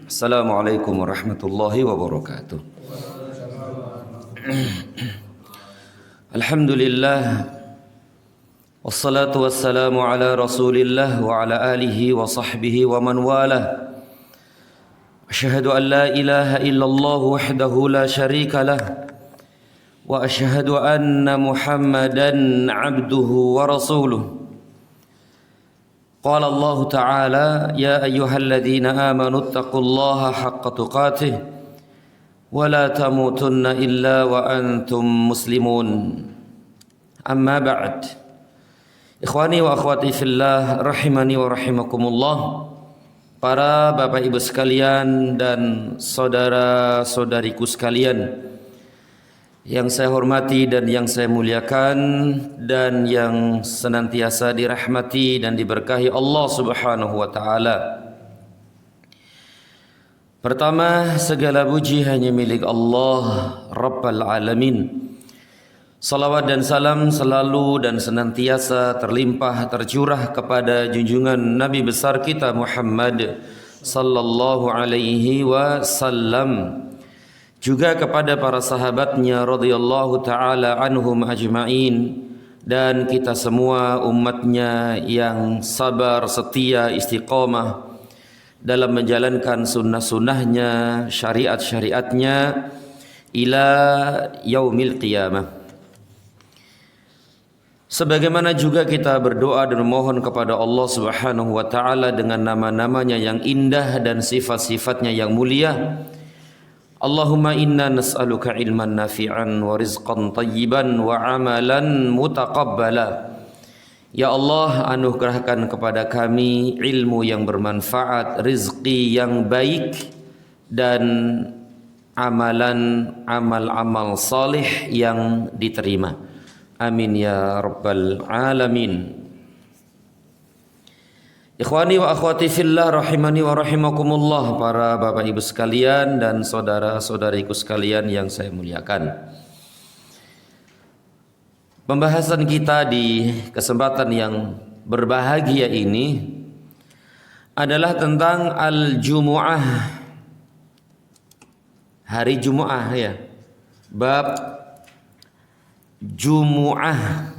Assalamualaikum warahmatullahi wabarakatuh. Alhamdulillah, wassalatu wassalamu ala rasulillah wa ala alihi wa sahbihi wa man walah. Asyhadu an la ilaha illallah wahdahu la syarika lah, wa asyhadu anna Muhammadan abduhu wa rasuluh. Qala Allah Ta'ala, ya ayyuhalladzina amanu taqullaha haqqa tuqatih wa la tamutunna illa wa antum muslimun. Amma ba'd. Ikhwani wa akhwati fillah, rahimani wa rahimakumullah. Para bapak ibu sekalian dan saudara-saudariku sekalian yang saya hormati dan yang saya muliakan, dan yang senantiasa dirahmati dan diberkahi Allah Subhanahu wa taala. Pertama, segala puji hanya milik Allah Rabbal Alamin. Salawat dan salam selalu dan senantiasa terlimpah tercurah kepada junjungan Nabi besar kita Muhammad sallallahu alaihi wasallam, juga kepada para sahabatnya radhiyallahu ta'ala anhum ajma'in, dan kita semua umatnya yang sabar, setia, istiqamah dalam menjalankan sunnah-sunnahnya, syariat-syariatnya ila yaumil qiyamah. Sebagaimana juga kita berdoa dan memohon kepada Allah Subhanahu wa ta'ala dengan nama-namanya yang indah dan sifat-sifatnya yang mulia. Allahumma inna nas'aluka ilman nafi'an wa rizqan tayyiban wa amalan mutaqabbala. Ya Allah, anugerahkan kepada kami ilmu yang bermanfaat, rizki yang baik, dan amal-amal salih yang diterima. Amin ya rabbal alamin. Ikhwani wa akhwati fillah, rahimani wa rahimakumullah, para bapak ibu sekalian dan saudara-saudariku sekalian yang saya muliakan. Pembahasan kita di kesempatan yang berbahagia ini adalah tentang al-Jumu'ah, hari Jumu'ah ya. Bab Jumu'ah.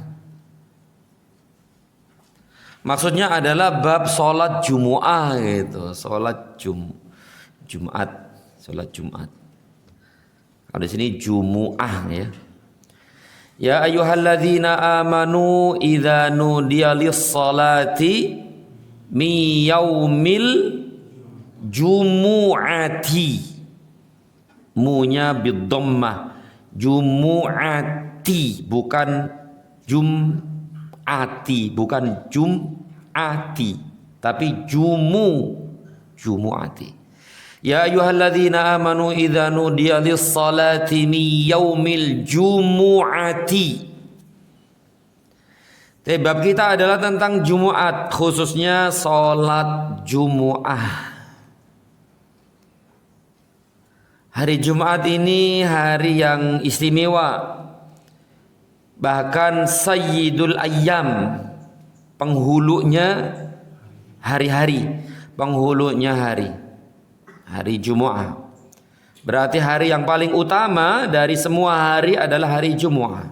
Maksudnya adalah bab sholat Jumu'ah gitu, sholat Jumat, sholat Jumat. Kalau di sini Jumu'ah ya. Ya ayyuhalladzina amanu idza nudiya lis-salati mi yaumil jumu'ati. Munya bid-dhammah. Jumu'ati, bukan Jum'ati, bukan Jum'ati, tapi Jumu'ati. Ya ayyuhalladzina amanu idza nudiya lis-salati min yaumil jumu'ati. Bab kita adalah tentang Jumat, khususnya salat Jumu'ah. Hari Jumat ini hari yang istimewa. Bahkan Sayyidul Ayyam, penghulunya hari-hari, penghulunya hari Jumu'ah. Berarti hari yang paling utama dari semua hari adalah hari Jumu'ah.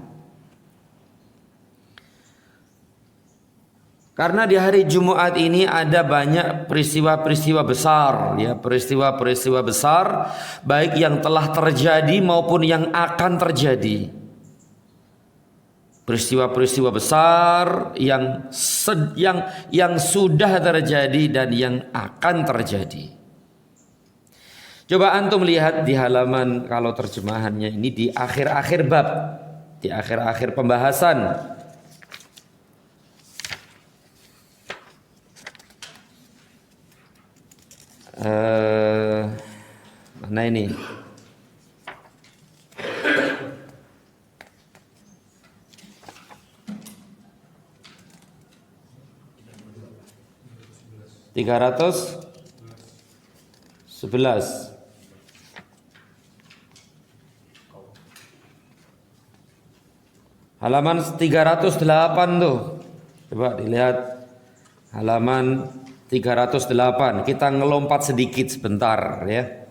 Karena di hari Jumat ini ada banyak peristiwa-peristiwa besar, ya, peristiwa-peristiwa besar, baik yang telah terjadi maupun yang akan terjadi. Peristiwa-peristiwa besar yang sudah terjadi dan yang akan terjadi. Coba antum lihat di halaman, kalau terjemahannya ini di akhir-akhir bab, di akhir-akhir pembahasan. Mana ini? (311) halaman 308 tuh. Coba dilihat halaman 308. Kita ngelompat sedikit sebentar ya.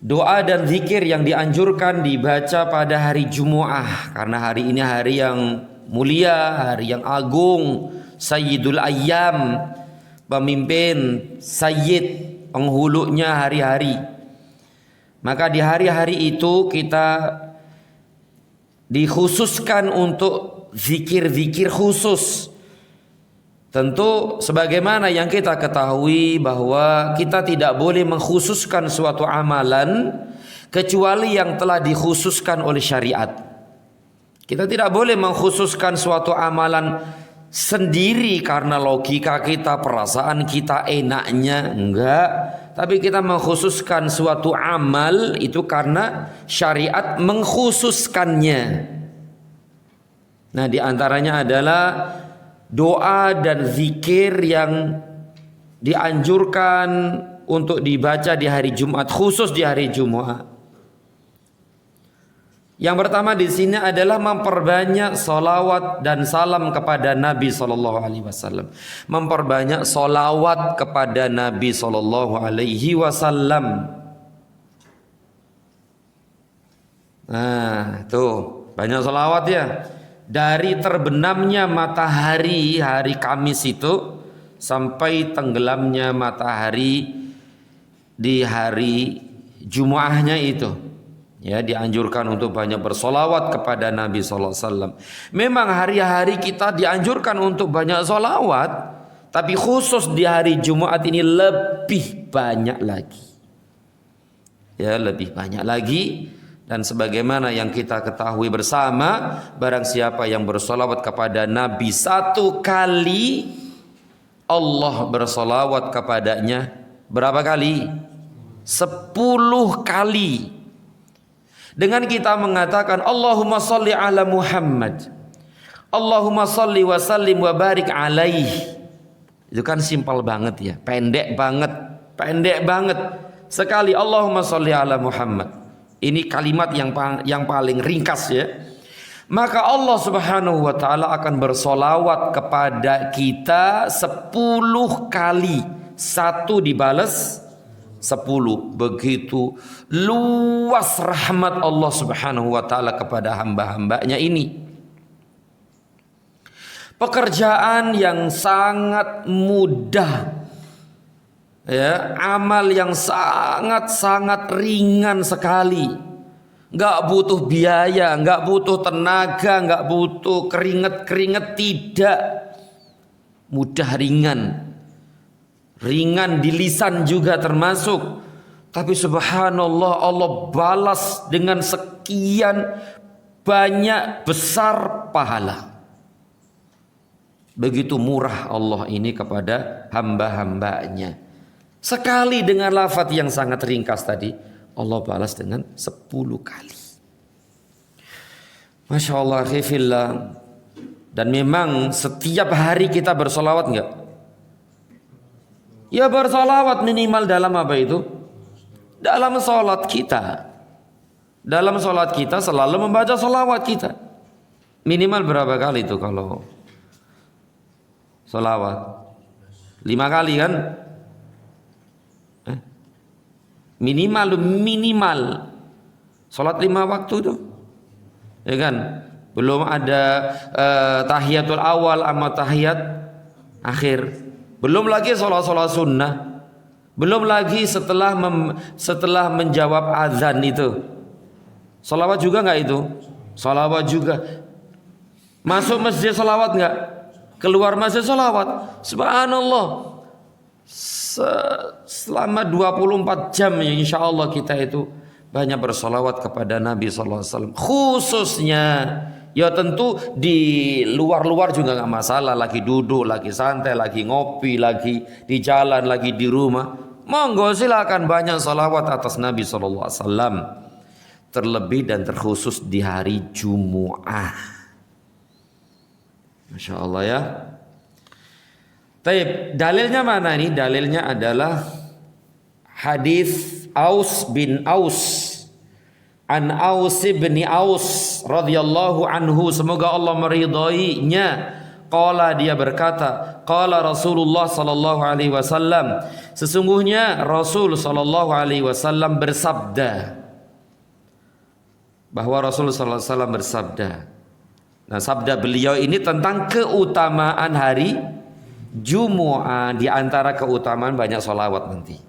Doa dan zikir yang dianjurkan dibaca pada hari Jumu'ah, karena hari ini hari yang mulia, hari yang agung, Sayyidul Ayyam, pemimpin, Sayyid, penghulunya hari-hari. Maka di hari-hari itu kita dikhususkan untuk zikir-zikir khusus. Tentu sebagaimana yang kita ketahui bahwa kita tidak boleh mengkhususkan suatu amalan kecuali yang telah dikhususkan oleh syariat. Kita tidak boleh mengkhususkan suatu amalan sendiri karena logika kita, perasaan kita, enaknya, enggak. Tapi kita mengkhususkan suatu amal itu karena syariat mengkhususkannya. Nah, di antaranya adalah doa dan zikir yang dianjurkan untuk dibaca di hari Jumat, khusus di hari Jumat. Yang pertama di sini adalah memperbanyak salawat dan salam kepada Nabi Sallallahu Alaihi Wasallam. Memperbanyak salawat kepada Nabi Sallallahu Alaihi Wasallam. Nah, tuh banyak salawat ya. Dari terbenamnya matahari hari Kamis itu sampai tenggelamnya matahari di hari Jumu'ahnya itu, ya, dianjurkan untuk banyak bersolawat kepada Nabi Sallallahu Alaihi Wasallam. Memang hari-hari kita dianjurkan untuk banyak solawat, tapi khusus di hari Jumat ini lebih banyak lagi, ya, lebih banyak lagi. Dan sebagaimana yang kita ketahui bersama, barang siapa yang bersolawat kepada Nabi satu kali, Allah bersolawat kepadanya berapa kali? 10 kali. Dengan kita mengatakan Allahumma salli ala Muhammad, Allahumma salli wa sallim wa barik alaih. Itu kan simpel banget ya, pendek banget. Sekali Allahumma salli ala Muhammad. Ini kalimat yang paling ringkas ya. Maka Allah Subhanahu wa taala akan bersolawat kepada kita 10 kali. 1 dibalas 10. Begitu luas rahmat Allah Subhanahu wa taala kepada hamba-hambanya ini. Pekerjaan yang sangat mudah, ya, amal yang sangat ringan sekali, nggak butuh biaya, nggak butuh tenaga, nggak butuh keringet, tidak, mudah, ringan di lisan juga termasuk. Tapi subhanallah, Allah balas dengan sekian banyak besar pahala. Begitu murah Allah ini kepada hamba-hambanya. Sekali dengan lafaz yang sangat ringkas tadi, Allah balas dengan 10 kali. Masya Allah, khifillah. Dan memang setiap hari kita bersolawat enggak? Ya, bersolawat minimal dalam apa itu? Dalam sholat kita. Dalam sholat kita selalu membaca solawat kita. Minimal berapa kali itu kalau solawat? 5 kali kan? Minimal salat 5 waktu itu, ya kan? Belum ada tahiyatul awal sama tahiyat akhir, belum lagi salat sunnah, belum lagi setelah menjawab azan itu salawat juga nggak itu? Salawat juga. Masuk masjid salawat nggak? Keluar masjid salawat. Subhanallah. Selama 24 jam ya, insya Allah kita itu banyak bersolawat kepada Nabi Sallallahu Alaihi Wasallam. Khususnya, ya tentu di luar juga nggak masalah. Lagi duduk, lagi santai, lagi ngopi, lagi di jalan, lagi di rumah, monggo silakan banyak solawat atas Nabi Sallallahu Alaihi Wasallam. Terlebih dan terkhusus di hari Jumu'ah. Masya Allah ya. Taib, dalilnya mana nih? Dalilnya adalah hadis Aus bin Aus, an Aus bin Aus radhiyallahu anhu, semoga Allah meridhoinya. Qala, dia berkata, qala Rasulullah sallallahu alaihi wasallam, sesungguhnya Rasul sallallahu alaihi wasallam bersabda, bahwa Rasul sallallahu alaihi wasallam bersabda. Nah, sabda beliau ini tentang keutamaan hari Jumu'ah. Di antara keutamaan banyak sholawat nanti.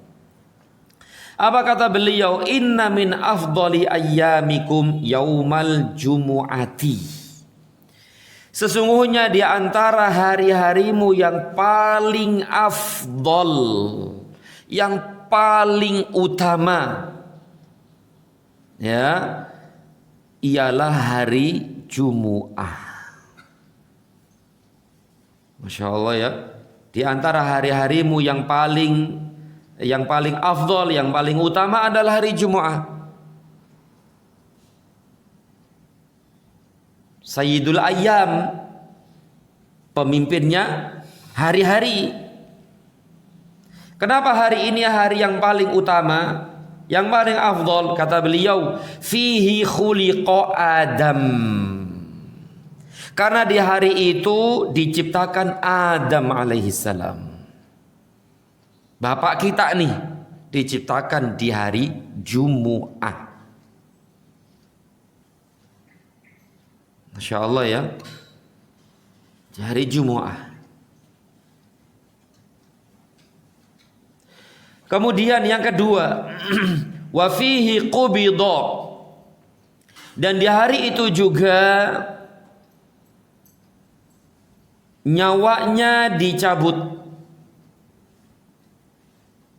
Apa kata beliau? Inna min afdali ayyamikum yaumal jumu'ati. Sesungguhnya di antara hari-harimu yang paling afdol, yang paling utama, ya, ialah hari Jumu'ah. Masya Allah ya. Di antara hari-harimu yang paling afdol, yang paling utama adalah hari Jumu'ah. Sayyidul Ayyam, pemimpinnya hari-hari. Kenapa hari ini hari yang paling utama, yang paling afdol? Kata beliau, fihi khuliqa Adam. Karena di hari itu diciptakan Adam alaihissalam. Bapak kita nih diciptakan di hari Jumu'ah. Masya Allah ya. Di hari Jumu'ah. Kemudian yang kedua, wa fihi qubidha. Dan di hari itu juga nyawanya dicabut.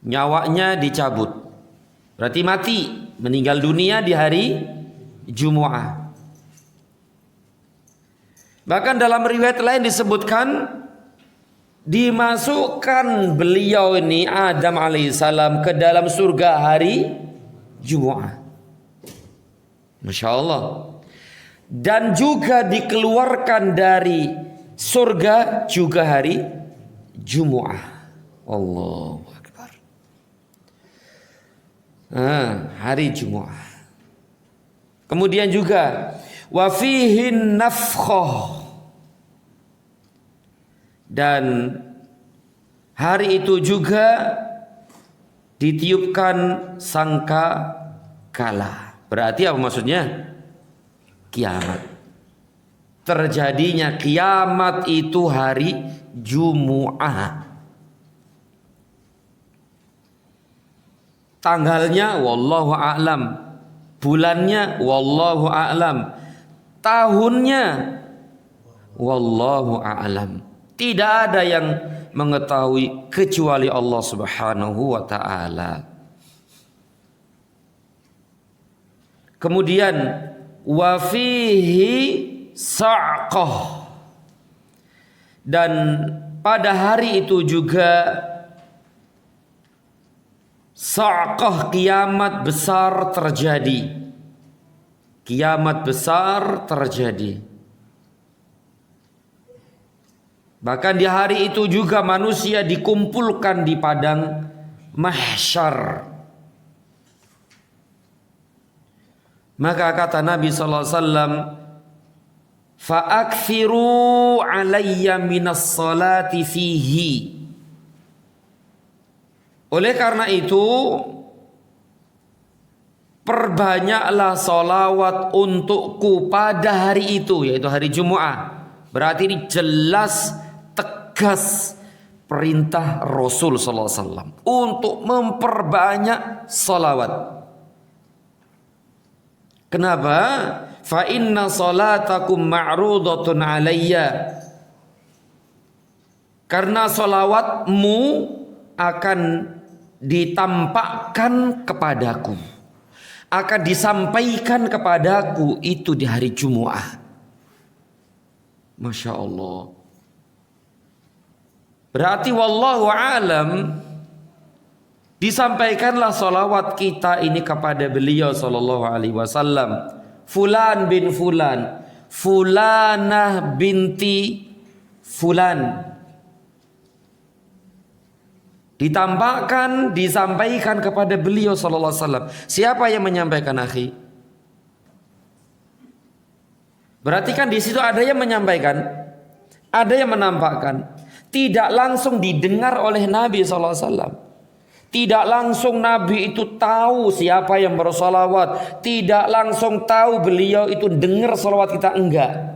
Nyawanya dicabut. Berarti mati, meninggal dunia di hari Jumu'ah. Bahkan dalam riwayat lain disebutkan dimasukkan beliau ini Adam alaihissalam ke dalam surga hari Jumu'ah. Masya Allah. Dan juga dikeluarkan dari surga juga hari Jumu'ah. Allahu Akbar. Hari Jumu'ah. Kemudian juga wa fihin nafkhah. Dan hari itu juga ditiupkan sangka kala. Berarti apa maksudnya? Kiamat. Terjadinya kiamat itu hari Jumu'ah. Tanggalnya wallahu a'lam. Bulannya wallahu a'lam. Tahunnya wallahu a'lam. Tidak ada yang mengetahui kecuali Allah Subhanahu wa taala. Kemudian wa fihi sa'qah. Dan pada hari itu juga sa'qah, kiamat besar terjadi. Kiamat besar terjadi. Bahkan di hari itu juga manusia dikumpulkan di padang mahsyar. Maka kata Nabi sallallahu alaihi wasallam, "Fa'akthiru 'alayya minas salati fihi." Oleh karena itu, perbanyaklah salawat untukku pada hari itu, yaitu hari Jumu'ah. Berarti ini jelas tegas perintah Rasul sallallahu alaihi wasallam untuk memperbanyak salawat. Kenapa? Fa inna salatakum ma'rudatun alayya. Karena salawatmu akan ditampakkan kepadaku, akan disampaikan kepadaku itu di hari Jumu'ah. Masya Allah. Berarti wallahu alam, disampaikanlah salawat kita ini kepada beliau sallallahu alaihi wasallam. Fulan bin fulan, fulanah binti fulan. Ditampakkan, disampaikan kepada beliau sallallahu alaihi wasallam. Siapa yang menyampaikan, akhi? Berarti kan di situ ada yang menyampaikan, Ada yang menampakkan tidak langsung didengar oleh Nabi SAW. Tidak langsung Nabi itu tahu siapa yang bersolawat. Tidak langsung tahu beliau itu dengar solawat kita, enggak.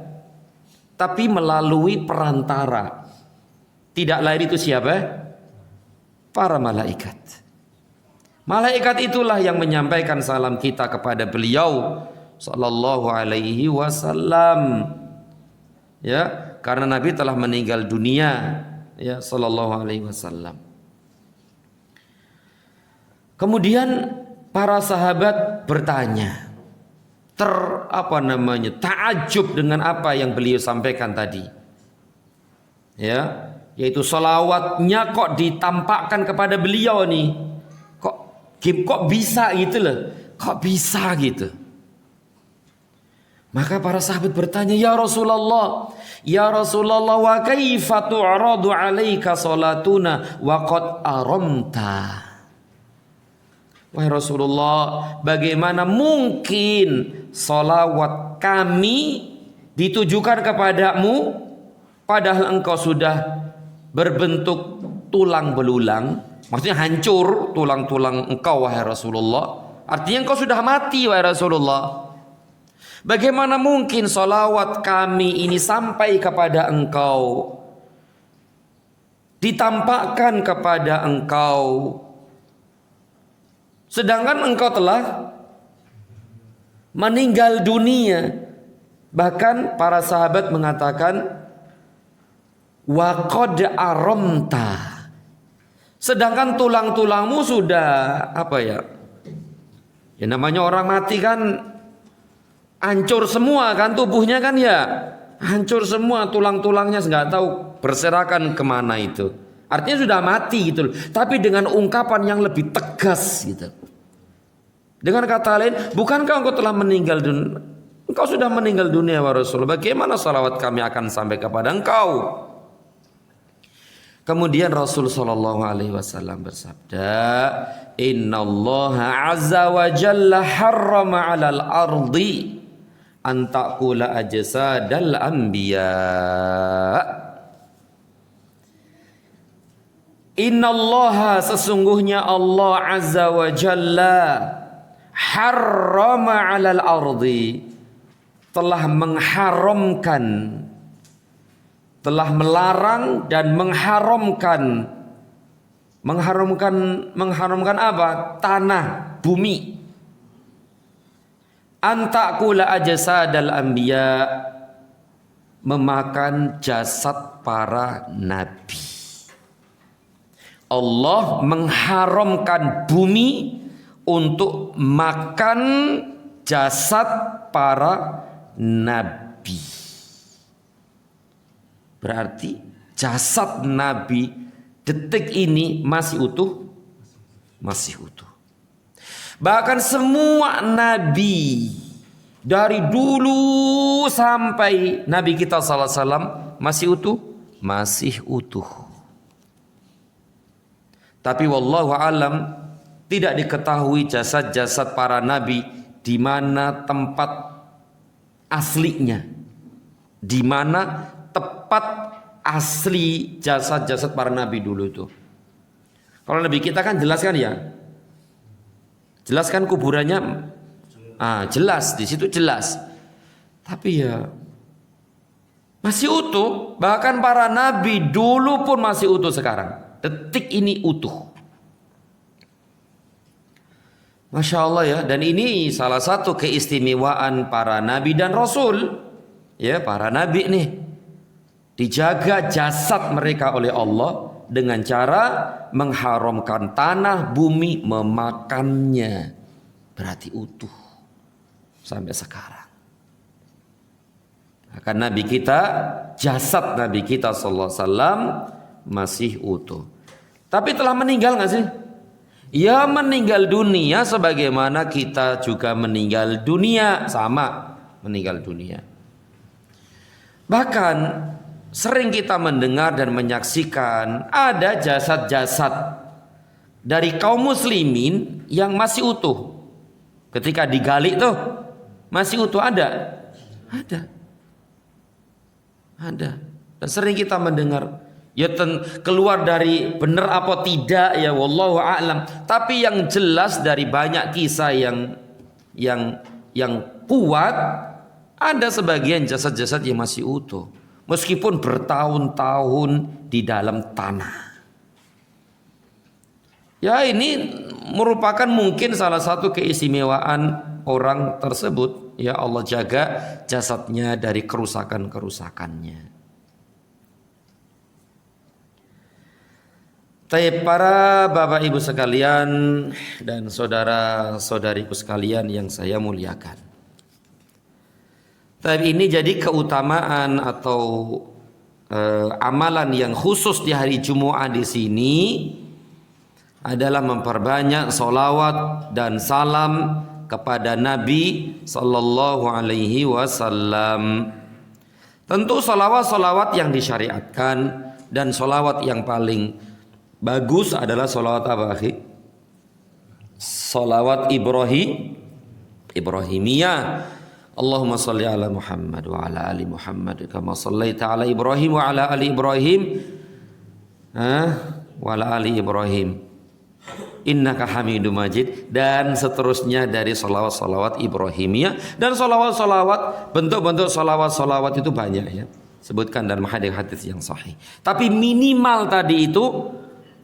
Tapi melalui perantara. Tidak lain itu siapa? Para malaikat. Malaikat itulah yang menyampaikan salam kita kepada beliau sallallahu alaihi wasallam. Ya, karena Nabi telah meninggal dunia, ya, sallallahu alaihi wasallam. Kemudian para sahabat bertanya, ta'ajub dengan apa yang beliau sampaikan tadi. Ya, yaitu salawatnya kok ditampakkan kepada beliau nih. Kok bisa gitu loh. Kok bisa gitu. Maka para sahabat bertanya, ya Rasulullah, wa kaifa tu'radu 'alaika salatuna wa qad aramta. Wahai Rasulullah, bagaimana mungkin salawat kami ditujukan kepadamu padahal engkau sudah berbentuk tulang belulang, maksudnya hancur tulang-tulang engkau wahai Rasulullah. Artinya engkau sudah mati wahai Rasulullah. Bagaimana mungkin salawat kami ini sampai kepada engkau, ditampakkan kepada engkau, sedangkan engkau telah meninggal dunia. Bahkan para sahabat mengatakan wa qad aramta, sedangkan tulang-tulangmu sudah ya namanya orang mati kan hancur semua kan, tubuhnya kan ya hancur semua, tulang-tulangnya nggak tahu berserakan kemana itu. Artinya sudah mati gitu loh. Tapi dengan ungkapan yang lebih tegas gitu. Dengan kata lain, bukankah engkau telah meninggal dunia? Engkau sudah meninggal dunia wa Rasulullah. Bagaimana salawat kami akan sampai kepada engkau? Kemudian Rasul sallallahu alaihi wasallam bersabda, "Innallaha azza wa jalla harrama 'alal ardi an ta'kula ajsadal anbiya." Innallaha, sesungguhnya Allah azza wa jalla, harrama 'alal ardi, telah mengharamkan, telah melarang dan mengharamkan apa? Tanah, bumi. Antakula ajsadal anbiya, memakan jasad para nabi. Allah mengharamkan bumi untuk makan jasad para nabi. Berarti jasad nabi detik ini masih utuh, masih utuh. Bahkan semua nabi dari dulu sampai nabi kita sallallahu alaihi wasallam masih utuh, masih utuh. Tapi wallahu alam, tidak diketahui jasad-jasad para nabi di mana tempat aslinya, di mana tepat asli jasad-jasad para nabi dulu itu. Kalau nabi kita kan jelas kan ya, jelas kan kuburannya, jelas di situ jelas. Tapi ya masih utuh, bahkan para nabi dulu pun masih utuh sekarang. Detik ini utuh. Masya Allah ya. Dan ini salah satu keistimewaan para nabi dan rasul. Ya, para nabi nih, dijaga jasad mereka oleh Allah dengan cara mengharamkan tanah, bumi, memakannya. Berarti utuh sampai sekarang. Akan nabi kita, jasad nabi kita sallallahu alaihi wasallam masih utuh. Tapi telah meninggal gak sih? Ya, meninggal dunia sebagaimana kita juga meninggal dunia, sama meninggal dunia. Bahkan sering kita mendengar dan menyaksikan ada jasad-jasad dari kaum muslimin yang masih utuh. Ketika digali tuh masih utuh, ada. Dan sering kita mendengar, ya keluar dari benar apa tidak ya wallahu a'lam. Tapi yang jelas dari banyak kisah yang kuat, ada sebagian jasad-jasad yang masih utuh meskipun bertahun-tahun di dalam tanah. Ya, ini merupakan mungkin salah satu keistimewaan orang tersebut. Ya, Allah jaga jasadnya dari kerusakan-kerusakannya. Tapi para bapak ibu sekalian dan saudara-saudariku sekalian yang saya muliakan. Tapi ini jadi keutamaan atau amalan yang khusus di hari Jumat di sini adalah memperbanyak solawat dan salam kepada Nabi Sallallahu Alaihi Wasallam. Tentu solawat-solawat yang disyariatkan dan solawat yang paling bagus adalah solawat apa, akhi? Solawat Ibrahimiyah. Allahumma salli ala Muhammad wa ala ali Muhammad kama sallaita ala Ibrahim wa ala ali Ibrahim wa ala ali Ibrahim innaka Hamidum Majid, dan seterusnya dari salawat-salawat Ibrahimiyah. Dan salawat-salawat, bentuk-bentuk salawat-salawat itu banyak ya, sebutkan dalam hadis-hadis yang sahih. Tapi minimal tadi itu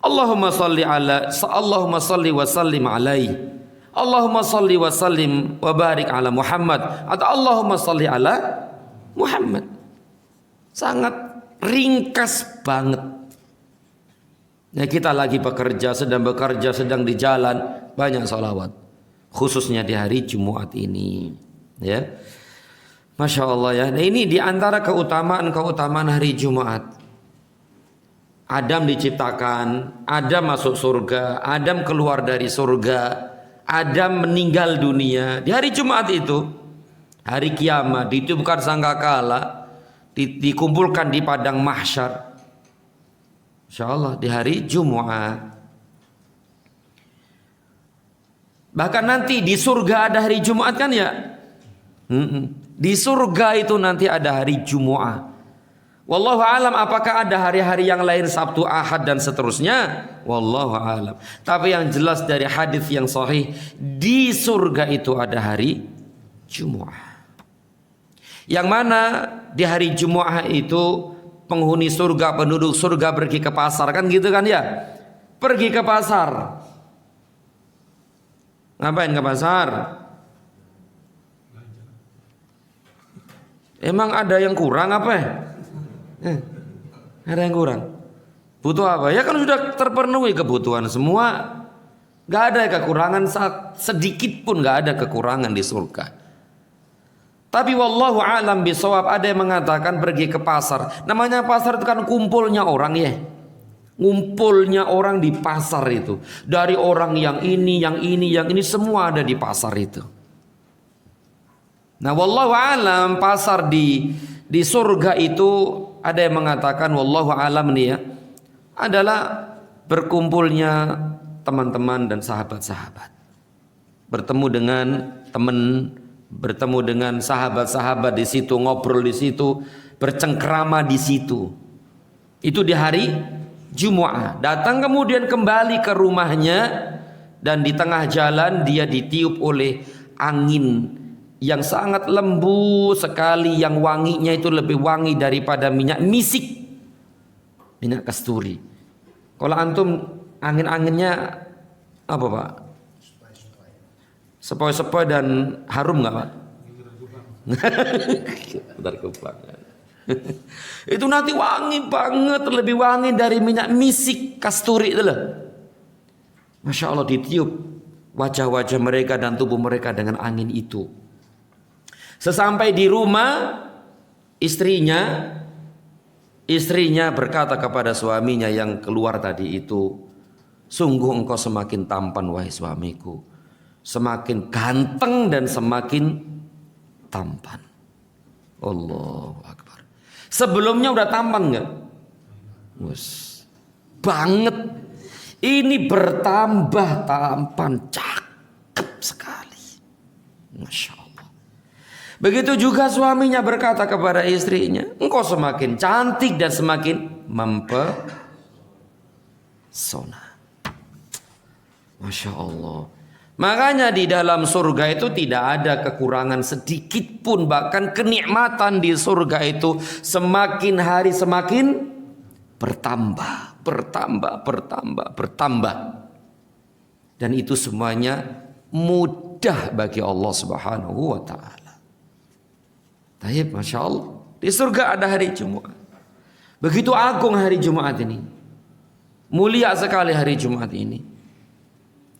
Allahumma salli wa sallim alaihi, Allahumma salli wa sallim wa barik ala Muhammad, atau Allahumma salli ala Muhammad. Sangat ringkas banget. Ya, kita lagi bekerja, sedang di jalan, banyak salawat. Khususnya di hari Jumat ini. Ya, Masya Allah ya. Nah, ini diantara keutamaan hari Jumat. Adam diciptakan, Adam masuk surga, Adam keluar dari surga, Adam meninggal dunia. Di hari Jumat itu, hari kiamat, ditiupkan sangkakala, dikumpulkan di padang mahsyar. InsyaAllah di hari Jumat. Bahkan nanti di surga ada hari Jumat kan ya? Di surga itu nanti ada hari Jumat. Wallahu alam, apakah ada hari-hari yang lain, Sabtu, Ahad dan seterusnya? Wallahu alam. Tapi yang jelas dari hadis yang sahih, di surga itu ada hari Jumat. Yang mana di hari Jumat itu penghuni surga, penduduk surga pergi ke pasar, kan gitu kan ya? Pergi ke pasar. Ngapain ke pasar? Emang ada yang kurang apa ya? Ada yang kurang? Butuh apa? Ya kan sudah terpenuhi kebutuhan semua. Gak ada kekurangan, sedikit pun gak ada kekurangan di surga. Tapi wallahu alam bisawab, ada yang mengatakan pergi ke pasar. Namanya pasar itu kan kumpulnya orang ya. Ngumpulnya orang di pasar itu. Dari orang yang ini semua ada di pasar itu. Nah, wallahu alam pasar di surga itu, ada yang mengatakan wallahu alam nih ya, adalah berkumpulnya teman-teman dan sahabat-sahabat. Bertemu dengan teman, bertemu dengan sahabat-sahabat di situ, ngobrol di situ, bercengkrama di situ. Itu di hari Jumat. Datang kemudian kembali ke rumahnya, dan di tengah jalan dia ditiup oleh angin yang sangat lembut sekali, yang wanginya itu lebih wangi daripada minyak misik, minyak kasturi. Kalau antum angin-anginnya apa Pak? Sepoi-sepoi dan harum nggak Pak? Bentar kupang. Itu nanti wangi banget, lebih wangi dari minyak misik kasturi itu loh. Masya Allah, ditiup wajah-wajah mereka dan tubuh mereka dengan angin itu. Sesampai di rumah, istrinya berkata kepada suaminya yang keluar tadi itu, sungguh engkau semakin tampan wahai suamiku, semakin ganteng dan semakin tampan. Allahu Akbar. Sebelumnya udah tampan nggak? Banget. Ini bertambah tampan, cakep sekali. Masya Allah. Begitu juga suaminya berkata kepada istrinya, engkau semakin cantik dan semakin mempesona. Masya Allah. Makanya di dalam surga itu tidak ada kekurangan sedikit pun. Bahkan kenikmatan di surga itu semakin hari semakin bertambah. Dan itu semuanya mudah bagi Allah Subhanahu wa ta'ala. Taib, Masya Allah. Di surga ada hari Jumat. Begitu agung hari Jumat ini. Mulia sekali hari Jumat ini.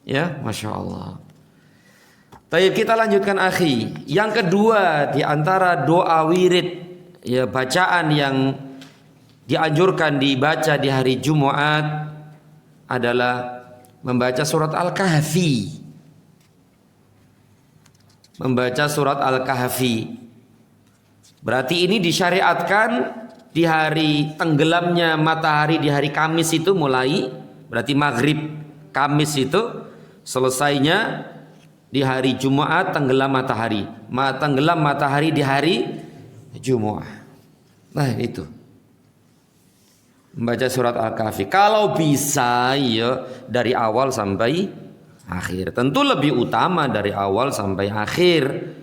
Ya, Masya Allah. Taib, kita lanjutkan akhi. Yang kedua di antara doa wirid, ya, bacaan yang dianjurkan dibaca di hari Jumat adalah membaca surat Al-Kahfi. Membaca surat Al-Kahfi. Berarti ini disyariatkan di hari tenggelamnya matahari di hari Kamis itu mulai. Berarti maghrib Kamis itu selesainya di hari Jumat tenggelam matahari. Tenggelam matahari di hari Jumat. Nah itu. Membaca surat Al-Kahfi. Kalau bisa ya dari awal sampai akhir. Tentu lebih utama dari awal sampai akhir.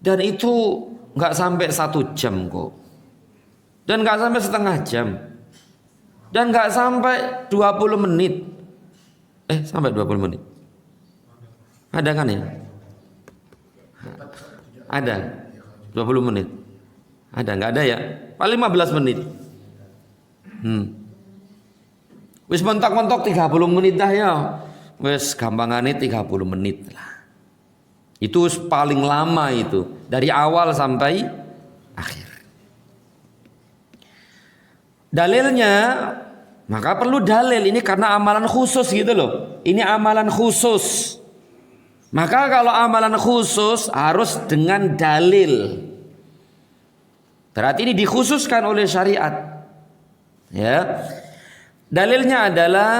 Dan itu nggak sampai 1 jam kok. Dan nggak sampai setengah jam. Dan nggak sampai 20 menit. Sampai 20 menit. Ada kan ya? Ada 20 menit. Ada, nggak ada ya? Paling 15 menit. Wis mentok-mentok 30 menit dah ya. Wis gampangane 30 menit lah. Itu paling lama itu, dari awal sampai akhir. Dalilnya, maka perlu dalil ini karena amalan khusus gitu loh. Ini amalan khusus. Maka kalau amalan khusus harus dengan dalil. Berarti ini dikhususkan oleh syariat. Ya. Dalilnya adalah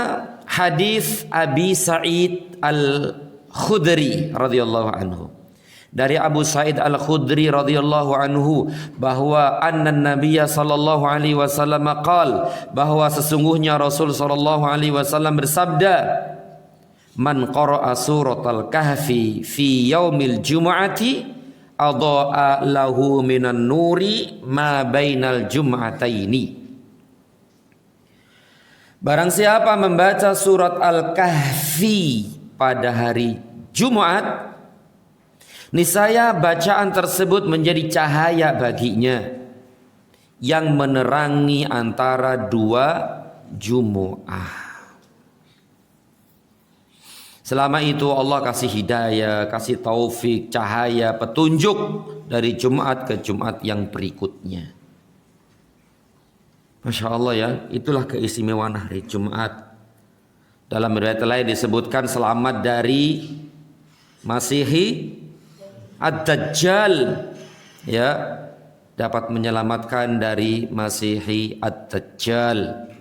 hadis Abi Sa'id Al-Khudri radhiyallahu anhu. Dari Abu Sa'id Al-Khudri radhiyallahu anhu bahwa anna Nabiyya sallallahu alaihi wasallam qaal, bahwa sesungguhnya Rasul sallallahu alaihi wasallam bersabda, man qara'a suratal kahfi fi yaumil jumu'ati adha'a lahu minan nuri ma bainal jum'ataini. Barang siapa membaca surat Al-Kahfi pada hari Jumat, niscaya bacaan tersebut menjadi cahaya baginya yang menerangi antara 2 Jumu'ah. Selama itu Allah kasih hidayah, kasih taufik, cahaya, petunjuk dari Jumat ke Jumat yang berikutnya. Masya Allah ya, itulah keistimewaan hari Jumat. Dalam riwayat lain disebutkan selamat dari Masihi Ad-Dajjal, ya, dapat menyelamatkan dari Masihi Ad-Dajjal.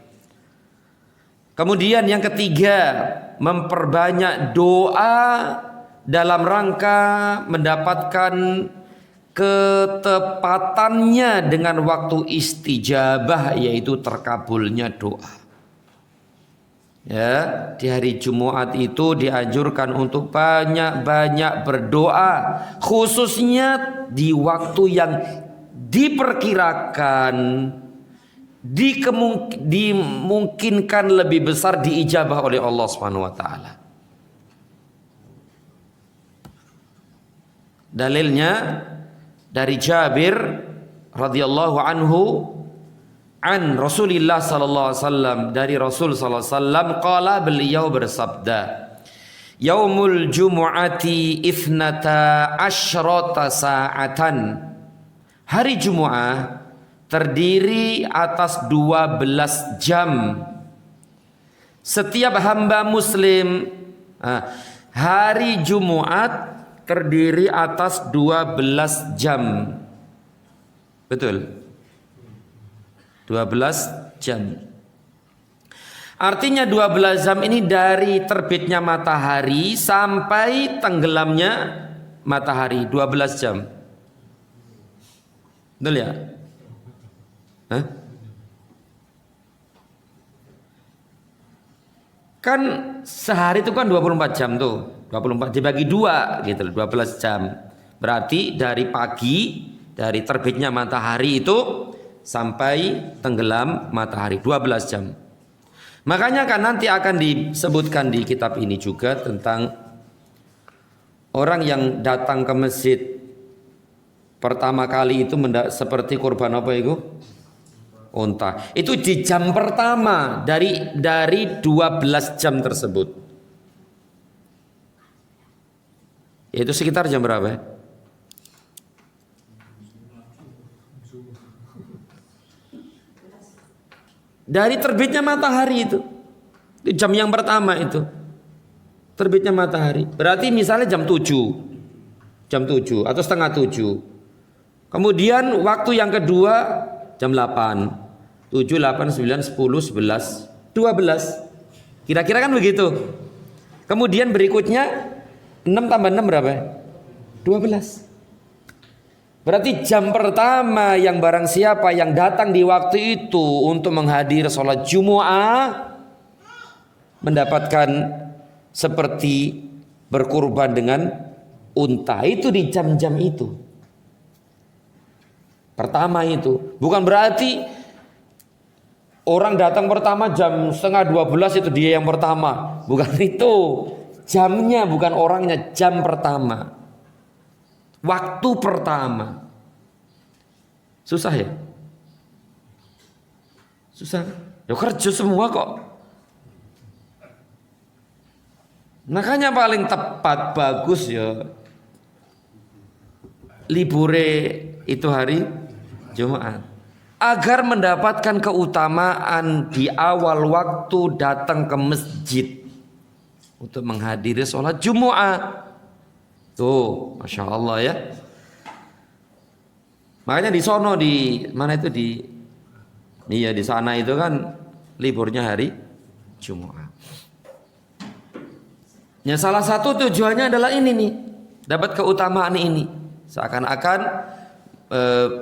Kemudian yang ketiga, memperbanyak doa dalam rangka mendapatkan ketepatannya dengan waktu istijabah, yaitu terkabulnya doa. Ya, di hari Jumat itu dianjurkan untuk banyak-banyak berdoa, khususnya di waktu yang diperkirakan dimungkinkan lebih besar diijabah oleh Allah Subhanahu wa taala. Dalilnya dari Jabir radhiyallahu anhu an Rasulillah sallallahu alaihi wasallam, dari Rasul sallallahu alaihi wasallam qala, beliau bersabda, yaumul jumu'ati ifnata asyrata sa'atan. Hari Jumat terdiri atas 12 jam. Setiap hamba muslim, hari Jumat terdiri atas 12 jam. Betul? 12 jam. Artinya 12 jam ini dari terbitnya matahari sampai tenggelamnya matahari, 12 jam. Betul ya? Hah? Kan sehari itu kan 24 jam tuh. 24 dibagi 2 gitu, 12 jam. Berarti dari pagi, dari terbitnya matahari itu sampai tenggelam matahari 12 jam. Makanya kan nanti akan disebutkan di kitab ini juga tentang orang yang datang ke masjid pertama kali itu seperti kurban apa itu? Unta. Itu di jam pertama dari 12 jam tersebut. Yaitu sekitar jam berapa? Dari terbitnya matahari itu jam yang pertama itu. Terbitnya matahari. Berarti misalnya jam 7. Jam 7 atau setengah 7. Kemudian waktu yang kedua jam 8. 7, 8, 9, 10, 11, 12. Kira-kira kan begitu. Kemudian berikutnya 6 tambah 6 berapa? 12. Berarti jam pertama yang barang siapa yang datang di waktu itu untuk menghadiri sholat Jumu'ah mendapatkan seperti berkurban dengan unta. Itu di jam-jam itu. Pertama itu. Bukan berarti orang datang pertama jam setengah 12 itu dia yang pertama. Bukan itu. Jamnya bukan orangnya, jam pertama. Waktu pertama. Susah ya? Susah. Ya kerja semua kok. Makanya paling tepat bagus ya libure itu hari Jumat. Agar mendapatkan keutamaan di awal waktu datang ke masjid untuk menghadiri sholat Jumu'ah. Tuh, Masya Allah ya. Makanya di sono di mana itu di sana itu kan liburnya hari Jumu'ah. Ya salah satu tujuannya adalah ini nih, dapat keutamaan ini. Seakan-akan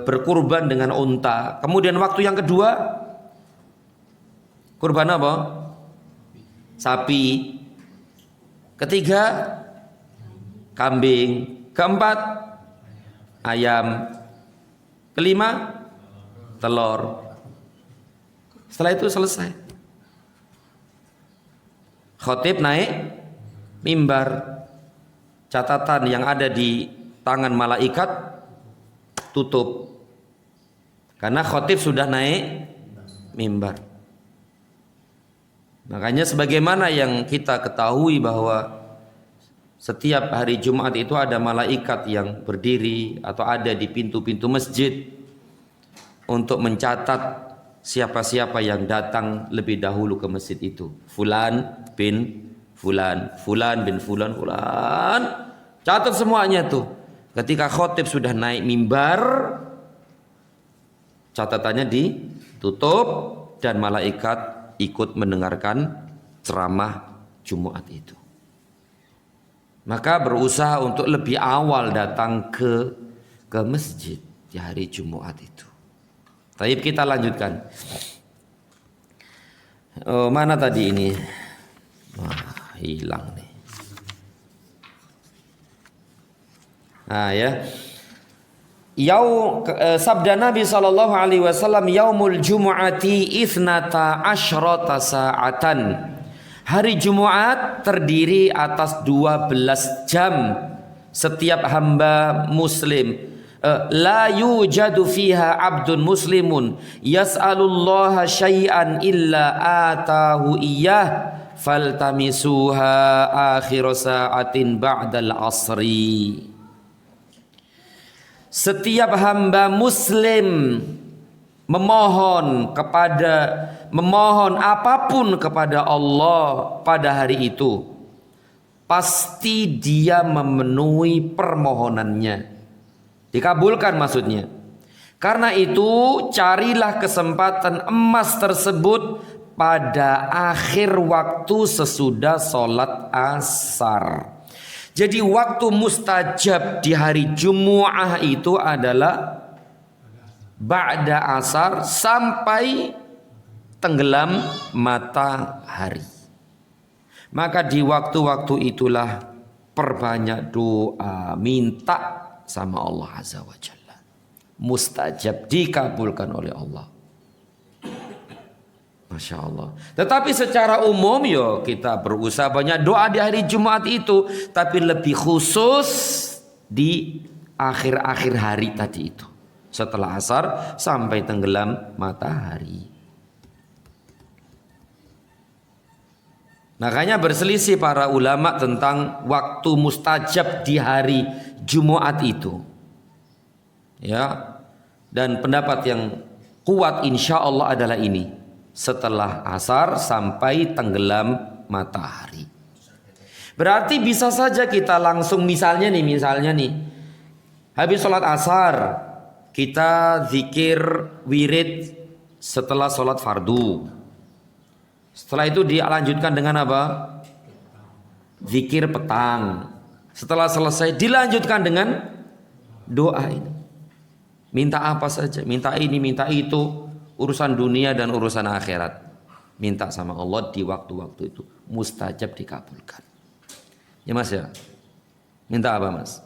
berkurban dengan unta. Kemudian waktu yang kedua kurban apa? Sapi. Ketiga kambing. Keempat ayam. Kelima telur. Setelah itu selesai. Khotib naik mimbar. Catatan yang ada di tangan malaikat tutup karena khotib sudah naik mimbar. Makanya sebagaimana yang kita ketahui bahwa setiap hari Jumat itu ada malaikat yang berdiri atau ada di pintu-pintu masjid untuk mencatat siapa-siapa yang datang lebih dahulu ke masjid itu. Fulan bin Fulan, Fulan bin Fulan, Fulan. Catat semuanya tuh. Ketika khotib sudah naik mimbar, catatannya ditutup dan malaikat ikut mendengarkan ceramah Jumat itu. Maka berusaha untuk lebih awal datang ke masjid di hari Jumat itu. Tapi kita lanjutkan. Mana tadi ini? Wah, hilang nih. Nah ya, sabda Nabi SAW, yaumul jumu'ati ithnata asyrata sa'atan. Hari Jumat terdiri atas 12 jam. Setiap hamba muslim la yujadu fiha abdun muslimun yas'alullaha syai'an illa atahu iyyah faltamisuha akhir sa'atin ba'dal asri. Setiap hamba muslim memohon apapun kepada Allah pada hari itu, pasti dia memenuhi permohonannya, dikabulkan maksudnya. Karena itu carilah kesempatan emas tersebut pada akhir waktu sesudah sholat asar. Jadi waktu mustajab di hari Jumu'ah itu adalah ba'da asar sampai tenggelam matahari. Maka di waktu-waktu itulah perbanyak doa, minta sama Allah Azza wa Jalla. Mustajab, dikabulkan oleh Allah. Masya Allah. Tetapi secara umum kita berusaha banyak doa di hari Jumat itu, tapi lebih khusus di akhir-akhir hari tadi itu, setelah asar sampai tenggelam matahari. Makanya berselisih para ulama tentang waktu mustajab di hari Jumat itu. Ya. Dan pendapat yang kuat insya Allah adalah ini, setelah asar sampai tenggelam matahari. Berarti bisa saja kita langsung misalnya nih habis sholat asar kita zikir wirid setelah sholat fardu. Setelah itu dilanjutkan dengan apa? Zikir petang. Setelah selesai dilanjutkan dengan doa ini. Minta apa saja, minta ini, minta itu, urusan dunia dan urusan akhirat. Minta sama Allah di waktu-waktu itu, mustajab dikabulkan. Ya Mas ya? Minta apa Mas?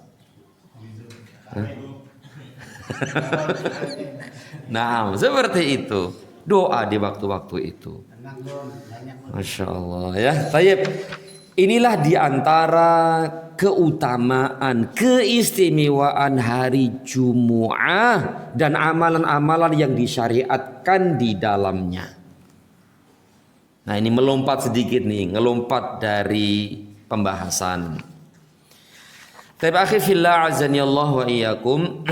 Nah, seperti itu. Doa di waktu-waktu itu. Masya Allah ya. Tayyib. Inilah diantara keutamaan, keistimewaan hari Jumu'ah dan amalan-amalan yang disyariatkan di dalamnya. Nah ini melompat sedikit nih, ngelompat dari pembahasan. Tapi akhi fillah azani Allah wa iyyakum.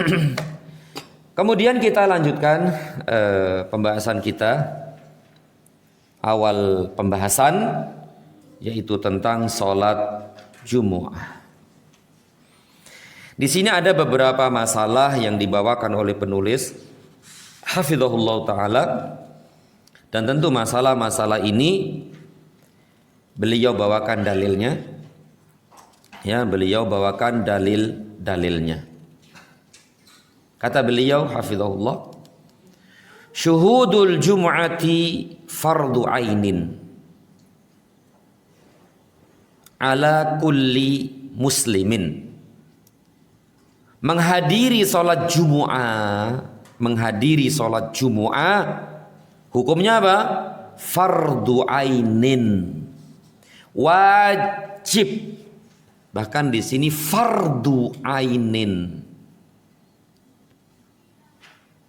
Kemudian kita lanjutkan pembahasan kita. Awal pembahasan yaitu tentang sholat Jumu'ah. Di sini ada beberapa masalah yang dibawakan oleh penulis hafizahullah taala, dan tentu masalah-masalah ini beliau bawakan dalilnya. Ya, beliau bawakan dalil-dalilnya. Kata beliau hafizahullah, syuhudul jumu'ati fardu ainin ala kulli muslimin. Menghadiri sholat Jumu'ah, hukumnya apa? Fardu ainin, wajib. Bahkan di sini fardu ainin.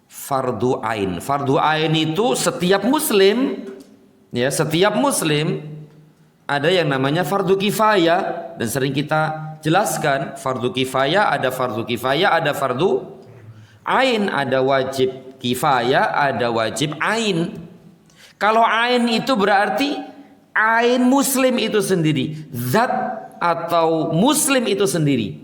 Fardu ain. Fardu ain itu setiap muslim, ya, setiap muslim. Ada yang namanya fardu kifayah, dan sering kita jelaskan fardu kifayah, ada fardu ain, ada wajib kifayah, ada wajib ain. Kalau ain itu berarti ain muslim itu sendiri, zat atau muslim itu sendiri.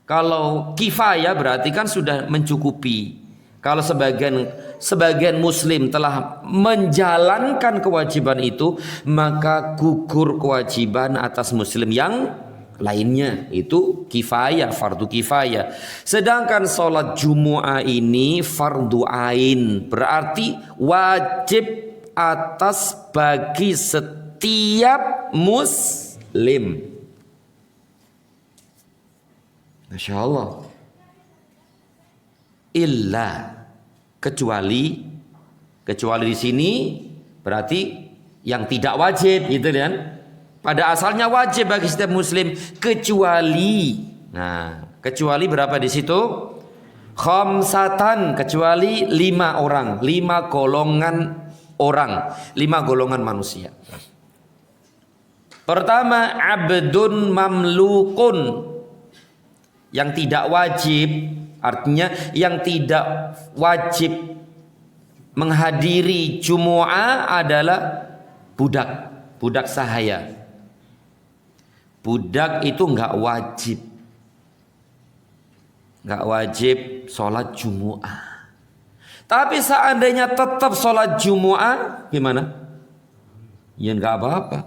Kalau kifayah berarti kan sudah mencukupi. Kalau sebagian muslim telah menjalankan kewajiban itu, maka gugur kewajiban atas muslim yang lainnya. Itu kifayah, fardu kifayah. Sedangkan sholat Jumu'ah ini fardu ain, berarti wajib atas bagi setiap muslim. Masya Allah. Kecuali di sini berarti yang tidak wajib, gitu kan? Pada asalnya wajib bagi setiap muslim, kecuali. Nah, kecuali berapa di situ? Khamsatan, kecuali 5 orang, 5 golongan orang, 5 golongan manusia. Pertama, abdun mamlukun, yang tidak wajib. Artinya yang tidak wajib menghadiri Jumu'ah adalah budak sahaya. Budak itu enggak wajib sholat Jumu'ah. Tapi seandainya tetap sholat Jumu'ah, gimana? Ya enggak apa-apa,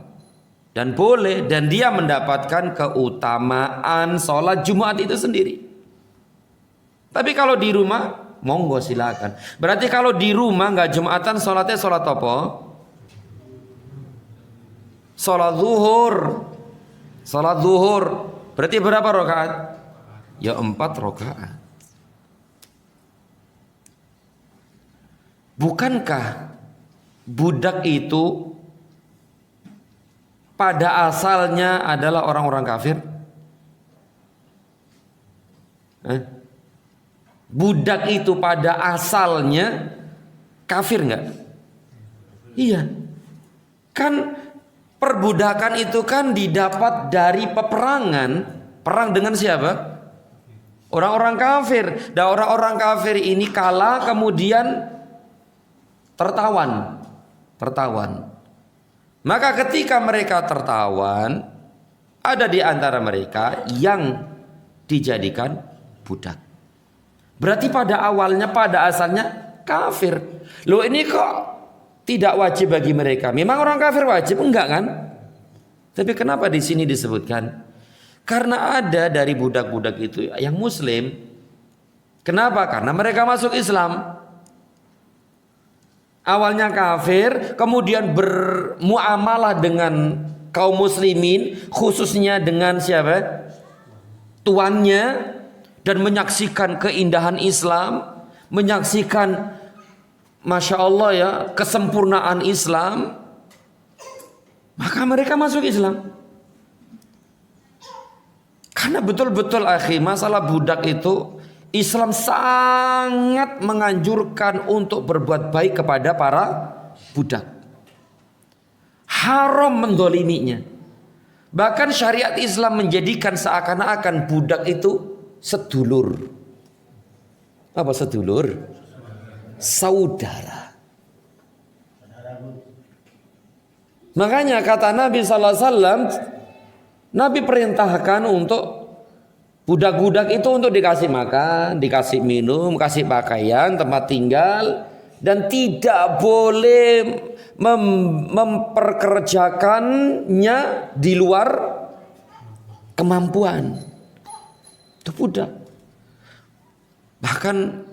dan boleh, dan dia mendapatkan keutamaan sholat Jumat itu sendiri. Tapi kalau di rumah monggo silakan. Berarti kalau di rumah nggak Jumatan, sholatnya sholat apa? Sholat zuhur. Sholat zuhur. Berarti berapa rakaat? Ya 4 rakaat. Bukankah budak itu pada asalnya adalah orang-orang kafir? Budak itu pada asalnya kafir nggak? Iya. Kan perbudakan itu kan didapat dari peperangan. Perang dengan siapa? Orang-orang kafir. Dan orang-orang kafir ini kalah kemudian tertawan. Maka ketika mereka tertawan, ada di antara mereka yang dijadikan budak. Berarti pada awalnya, pada asalnya kafir. Loh, ini kok tidak wajib bagi mereka? Memang orang kafir wajib? Enggak kan? Tapi kenapa di sini disebutkan? Karena ada dari budak-budak itu yang muslim. Kenapa? Karena mereka masuk Islam. Awalnya kafir, kemudian bermuamalah dengan kaum muslimin, khususnya dengan siapa? Tuannya, dan menyaksikan keindahan Islam, menyaksikan Masya Allah ya, kesempurnaan Islam. Maka mereka masuk Islam. Karena betul-betul akhi, masalah budak itu Islam sangat menganjurkan untuk berbuat baik kepada para budak. Haram mendoliminya. Bahkan syariat Islam menjadikan seakan-akan budak itu sedulur. Apa sedulur? Saudara. Makanya kata Nabi SAW, Nabi perintahkan untuk budak-budak itu untuk dikasih makan, dikasih minum, kasih pakaian, tempat tinggal, dan tidak boleh memperkerjakannya di luar kemampuan. Itu budak. Bahkan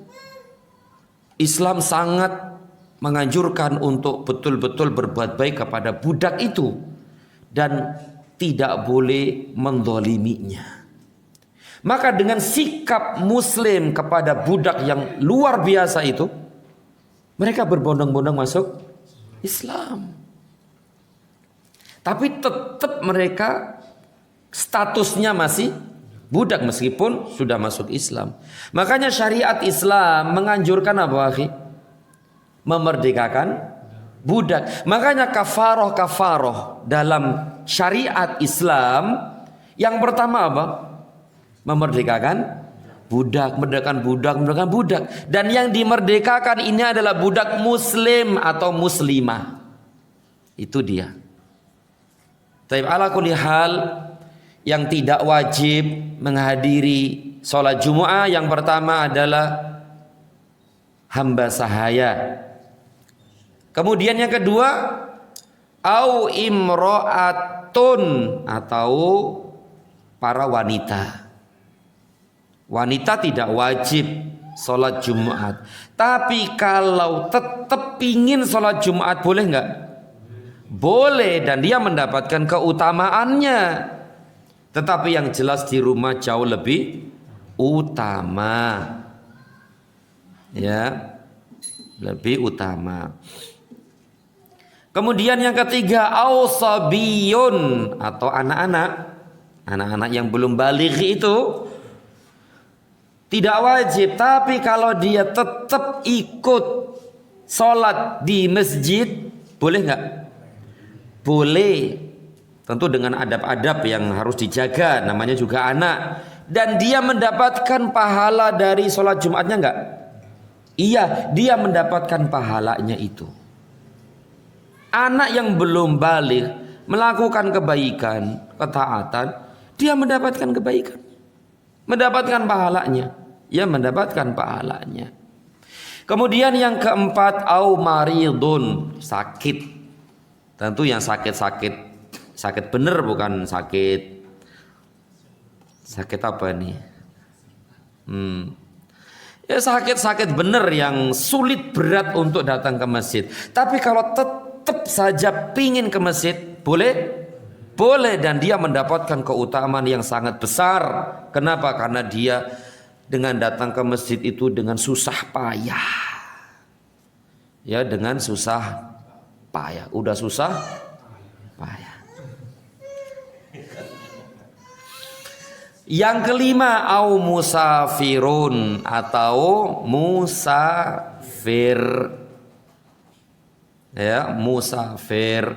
Islam sangat menganjurkan untuk betul-betul berbuat baik kepada budak itu dan tidak boleh mendoliminya. Maka dengan sikap muslim kepada budak yang luar biasa itu, mereka berbondong-bondong masuk Islam. Tapi tetap mereka statusnya masih budak meskipun sudah masuk Islam. Makanya syariat Islam menganjurkan apa, akhi? Memerdekakan budak. Makanya kafaroh dalam syariat Islam yang pertama apa? Memerdekakan budak, merdekakan budak. Dan yang dimerdekakan ini adalah budak muslim atau muslimah. Itu dia. Tapi ala kulli hal, yang tidak wajib menghadiri sholat Jumu'ah yang pertama adalah hamba sahaya. Kemudian yang kedua, au imro'atun, atau para wanita. Wanita tidak wajib sholat Jumat. Tapi kalau tetap ingin sholat Jumat, boleh nggak? Boleh, dan dia mendapatkan keutamaannya. Tetapi yang jelas di rumah jauh lebih utama. Ya, lebih utama. Kemudian yang ketiga, ausabiyun, atau anak-anak yang belum baligh itu tidak wajib, tapi kalau dia tetap ikut sholat di masjid, boleh nggak? Boleh, tentu dengan adab-adab yang harus dijaga, namanya juga anak. Dan dia mendapatkan pahala dari sholat Jumatnya nggak? Iya, dia mendapatkan pahalanya itu. Anak yang belum baligh melakukan kebaikan, ketaatan, dia mendapatkan kebaikan, mendapatkan pahalanya. Ya, mendapatkan pahalanya. Kemudian yang keempat, au maridun, sakit. Tentu yang sakit bener, bukan sakit apa nih? Ya sakit-sakit bener yang sulit berat untuk datang ke masjid. Tapi kalau tetap saja pingin ke masjid, boleh? Boleh, dan dia mendapatkan keutamaan yang sangat besar. Kenapa? Karena dia dengan datang ke masjid itu dengan susah payah. Ya, dengan susah payah. Udah susah payah. Yang kelima, au musafirun, atau musafir. Ya, musafir.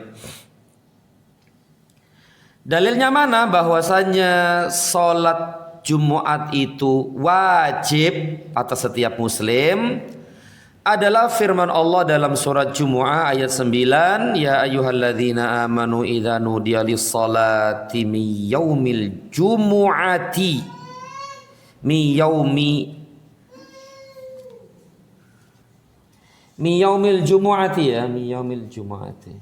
Dalilnya mana? Bahwasanya sholat Jumat itu wajib atas setiap muslim adalah firman Allah dalam surat Jumu'ah ayat 9, ya ayyuhalladzina amanu idza nudiya lis-salati min yaumil jumu'ati mi yaumil jumu'ati, ya, mi yaumil jumu'ati.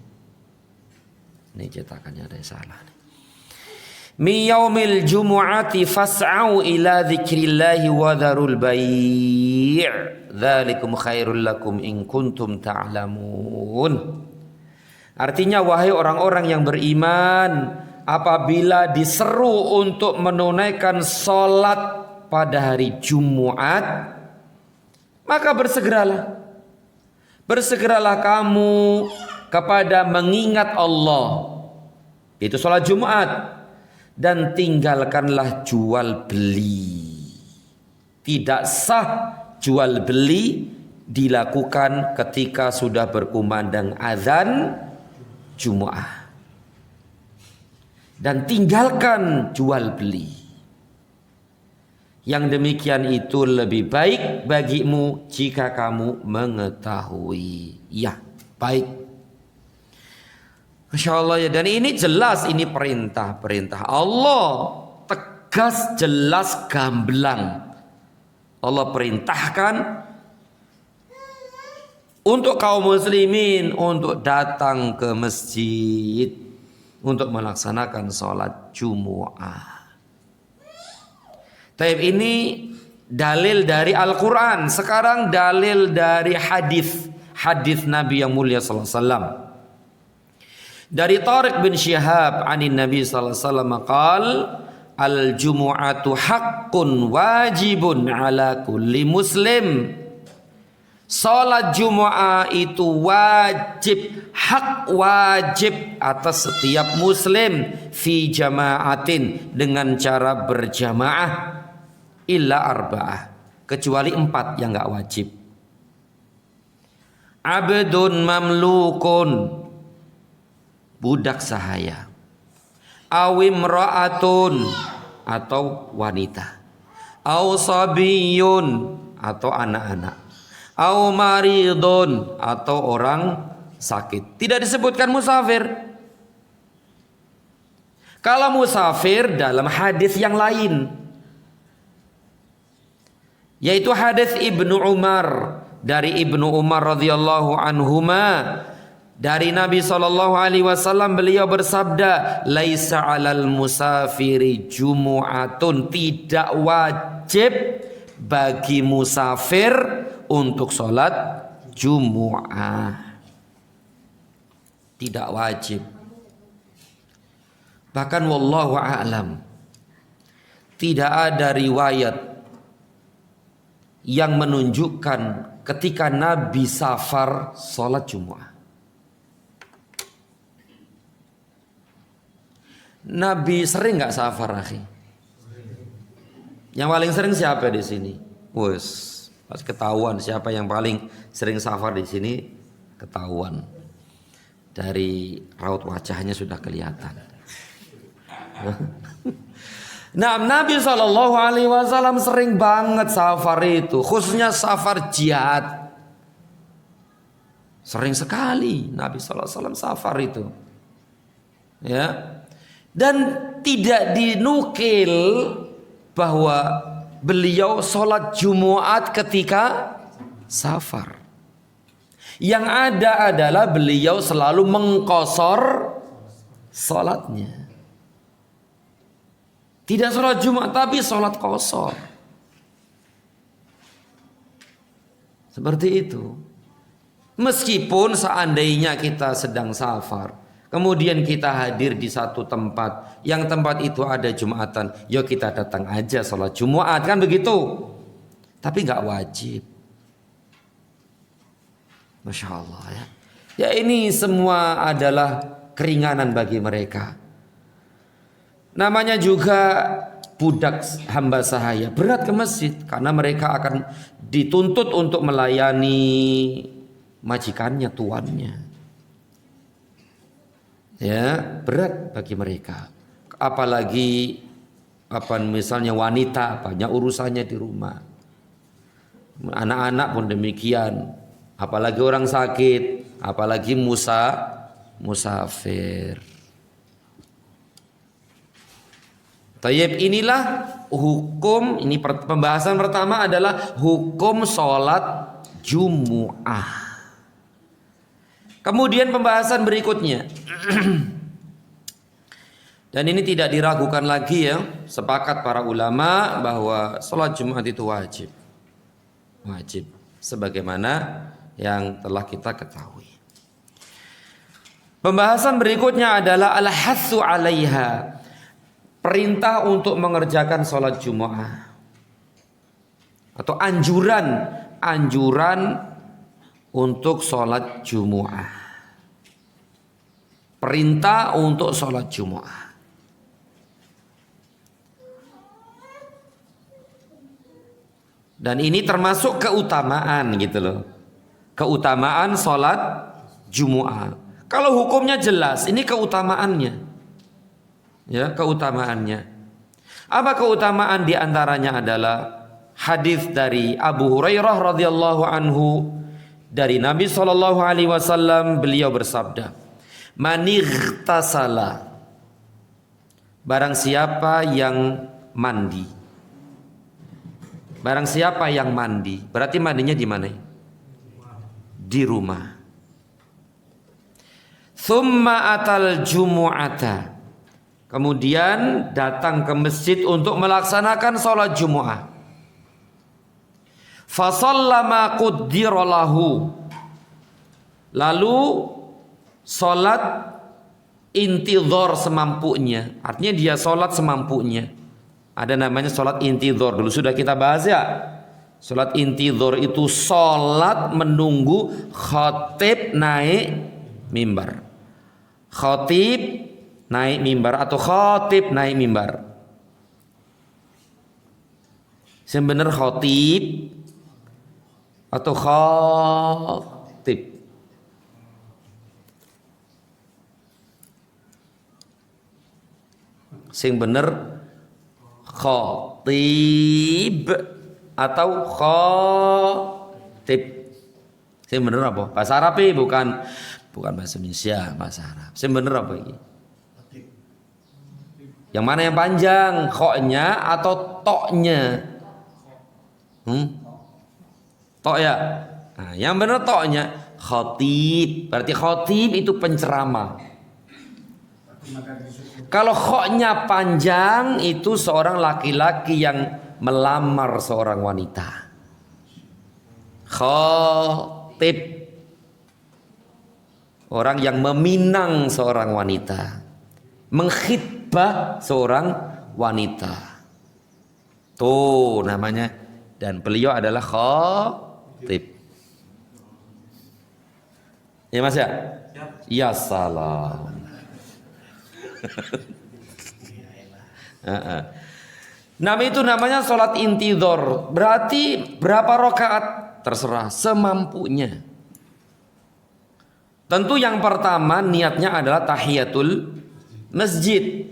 Ini cetakannya ada yang salah nih. Mi yaumil jumu'ati fas'au ila dzikrillahi wa dzarul bai'. Dzalikum khairul lakum in kuntum ta'lamun. Artinya, wahai orang-orang yang beriman, apabila diseru untuk menunaikan salat pada hari Jumat, maka bersegeralah. Bersegeralah kamu kepada mengingat Allah. Itu salat Jumat. Dan tinggalkanlah jual beli. Tidak sah jual beli dilakukan ketika sudah berkumandang azan Jumu'ah. Dan tinggalkan jual beli. Yang demikian itu lebih baik bagimu jika kamu mengetahui. Ya, baik. Masya Allah, ya. Dan ini jelas, ini perintah Allah, tegas, jelas, gamblang. Allah perintahkan untuk kaum muslimin untuk datang ke masjid untuk melaksanakan sholat Jumu'ah. Taib, ini dalil dari Al-Quran. Sekarang dalil dari hadis Nabi yang mulia sallallahu alaihi wasallam. Dari Tariq bin Syihab anin Nabi sallallahu alaihi wasallam qaal al-jumu'atu haqqun wajibun ala kulli muslim. Salat Jumu'ah itu wajib, hak wajib atas setiap muslim fi jama'atin, dengan cara berjamaah, illa arba'ah, kecuali 4 yang enggak wajib. Abdun mamlukun, budak sahaya, awim ra'atun, atau wanita, aw sabiyun, atau anak-anak, aw maridun, atau orang sakit. Tidak disebutkan musafir. Kalau musafir dalam hadis yang lain, yaitu hadis Ibnu Umar, dari Ibnu Umar radhiyallahu anhuma, dari Nabi SAW, beliau bersabda, laisa 'alal musafiri jumu'atun, tidak wajib bagi musafir untuk sholat Jumu'ah. Tidak wajib. Bahkan wallahu a'lam, tidak ada riwayat yang menunjukkan ketika Nabi safar sholat Jumu'ah. Nabi sering nggak safar, akhi? Yang paling sering siapa di sini? Wes, pas ketahuan siapa yang paling sering safar di sini, ketahuan. Dari raut wajahnya sudah kelihatan. Nah, Nabi SAW sering banget safar itu, khususnya safar jihad. Sering sekali Nabi SAW safar itu. Ya. Dan tidak dinukil bahwa beliau sholat Jumu'at ketika safar. Yang ada adalah beliau selalu mengqosor sholatnya. Tidak sholat Jumu'at tapi sholat qosor. Seperti itu. Meskipun seandainya kita sedang safar, kemudian kita hadir di satu tempat, yang tempat itu ada Jumatan, ya kita datang aja sholat Jumat, kan begitu. Tapi nggak wajib. Masya Allah ya. Ya ini semua adalah keringanan bagi mereka. Namanya juga budak hamba sahaya, berat ke masjid karena mereka akan dituntut untuk melayani majikannya, tuannya. Ya, berat bagi mereka. Apalagi misalnya wanita, banyak urusannya di rumah. Anak-anak pun demikian. Apalagi orang sakit, apalagi musafir. Tayyib, inilah hukum, ini pembahasan pertama adalah hukum sholat Jumu'ah. Kemudian pembahasan berikutnya. Dan ini tidak diragukan lagi ya, sepakat para ulama bahwa sholat Jumat itu wajib. Wajib, sebagaimana yang telah kita ketahui. Pembahasan berikutnya adalah al-hatsu 'alaiha. Perintah untuk mengerjakan sholat Jumu'ah atau anjuran untuk sholat Jumu'ah. Perintah untuk sholat Jumu'ah. Dan ini termasuk keutamaan gitu loh. Keutamaan sholat Jumu'ah. Kalau hukumnya jelas, ini keutamaannya. Ya, keutamaannya. Apa keutamaan diantaranya adalah hadis dari Abu Hurairah radhiyallahu anhu dari Nabi sallallahu alaihi wasallam, beliau bersabda, "Manightasala." Barang siapa yang mandi. Barang siapa yang mandi, berarti mandinya di mana? Di rumah. Tsumma atal jumu'ata. Kemudian datang ke masjid untuk melaksanakan sholat Jumu'ah. Fasallama quddira lahu. Lalu sholat intidhar semampunya. Artinya dia sholat semampunya. Ada namanya sholat intidhar. Dulu sudah kita bahas ya. Sholat intidhar itu sholat menunggu khatib naik mimbar. Khatib naik mimbar atau khatib naik mimbar. Sebenarnya khatib atau khatib. Sing bener khatib atau khatib. Sing bener apa? Bahasa Arab bukan bahasa Indonesia, bahasa Arab. Sing bener apa ini? Yang mana yang panjang, khoknya atau toknya? Tok ya. Nah, yang benar toknya khatib. Berarti khatib itu penceramah. Kalau khoknya panjang itu seorang laki-laki yang melamar seorang wanita. Khatib, orang yang meminang seorang wanita, mengkhitbah seorang wanita. Tuh namanya. Dan beliau adalah khatib. Ya Mas ya? Ya salam. Nama itu namanya sholat intidhar. Berarti berapa rakaat? Terserah, semampunya. Tentu yang pertama niatnya adalah tahiyatul masjid.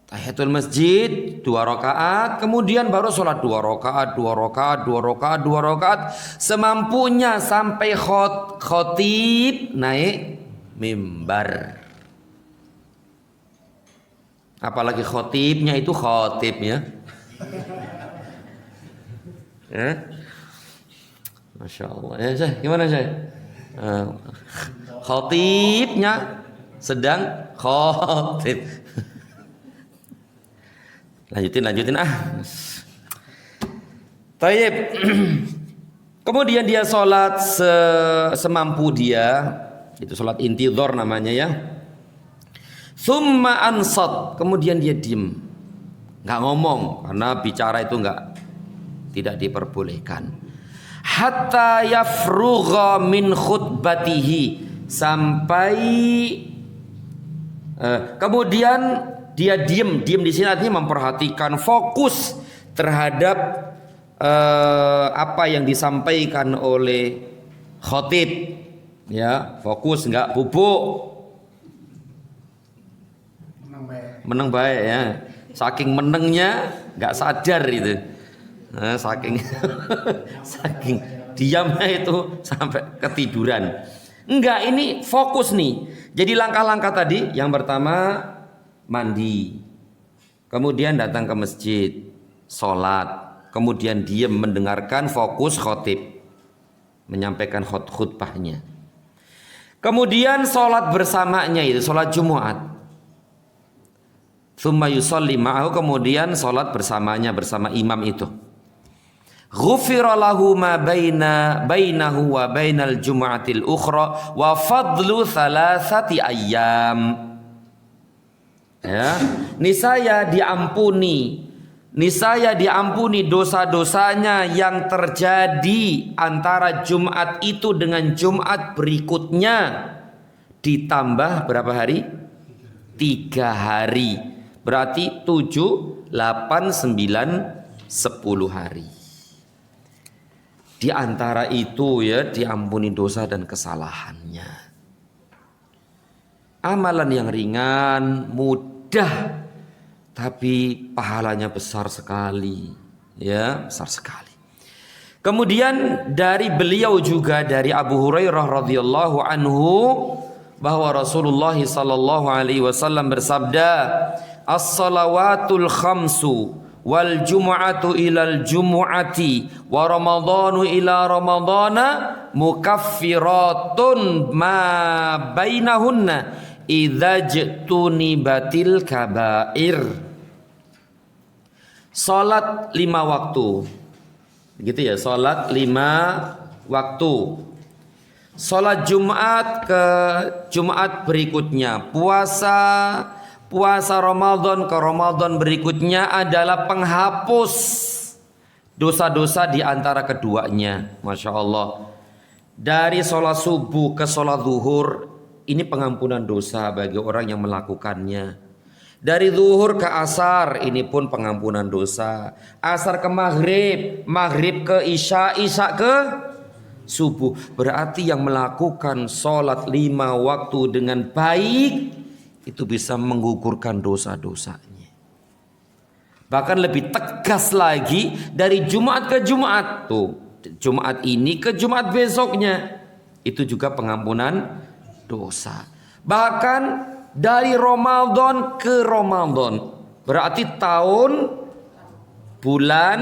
Tahiyatul masjid 2 rakaat, kemudian baru sholat 2 rakaat, 2 rakaat, 2 rakaat, 2 rakaat, semampunya sampai khatib naik mimbar. Apalagi khatibnya itu khatib ya. Masya Allah. Ya Syekh, gimana Syekh? Khatibnya sedang khatib. Lanjutin ah. Tayyib. Kemudian dia sholat semampu dia, itu sholat intidhar namanya ya. Tsumma ansat, kemudian dia diem, nggak ngomong karena bicara itu tidak diperbolehkan. Hatta yafrugha min khutbatihi, sampai kemudian dia diem di sini artinya memperhatikan, fokus terhadap apa yang disampaikan oleh khatib, ya, fokus, nggak bubuk. Meneng baik ya, saking menengnya nggak sadar itu, saking saking diamnya itu sampai ketiduran. Enggak, ini fokus nih. Jadi langkah-langkah tadi, yang pertama mandi, kemudian datang ke masjid, sholat, kemudian diam mendengarkan, fokus khatib menyampaikan khutbahnya. Kemudian sholat bersamanya, itu sholat Jumat. Tsumma yusolli ma'ahu, kemudian sholat bersamanya, bersama imam itu. Ghufira lahu ma bainahu wa bainal jum'atil ukhra wa fadlu thalathati ayyam. Ya, niscaya diampuni dosa-dosanya yang terjadi antara Jumat itu dengan Jumat berikutnya, ditambah berapa hari? 3 hari. Berarti 7, 8, 9, 10 hari. Di antara itu ya, diampuni dosa dan kesalahannya. Amalan yang ringan, mudah, tapi pahalanya besar sekali, ya, besar sekali. Kemudian dari beliau juga, dari Abu Hurairah radhiyallahu anhu, bahwa Rasulullah sallallahu alaihi wasallam bersabda, as-salawatul khamsu wal jumu'atu ilal jumu'ati wa ramadhanu ila ramadhana mukaffiratun ma bainahunna idza jtunibatil kabair. Salat 5 waktu, begitu ya, salat 5 waktu. Salat Jumat ke Jumat berikutnya, puasa Ramadan ke Ramadan berikutnya adalah penghapus dosa-dosa di antara keduanya. Masya Allah. Dari sholat subuh ke sholat zuhur, ini pengampunan dosa bagi orang yang melakukannya. Dari zuhur ke asar, ini pun pengampunan dosa. Asar ke maghrib, maghrib ke isya, isya ke subuh. Berarti yang melakukan sholat 5 waktu dengan baik itu bisa menggugurkan dosa-dosanya. Bahkan lebih tegas lagi, dari Jumat ke Jumat, tuh, Jumat ini ke Jumat besoknya, itu juga pengampunan dosa. Bahkan dari Ramadan ke Ramadan, berarti tahun, bulan,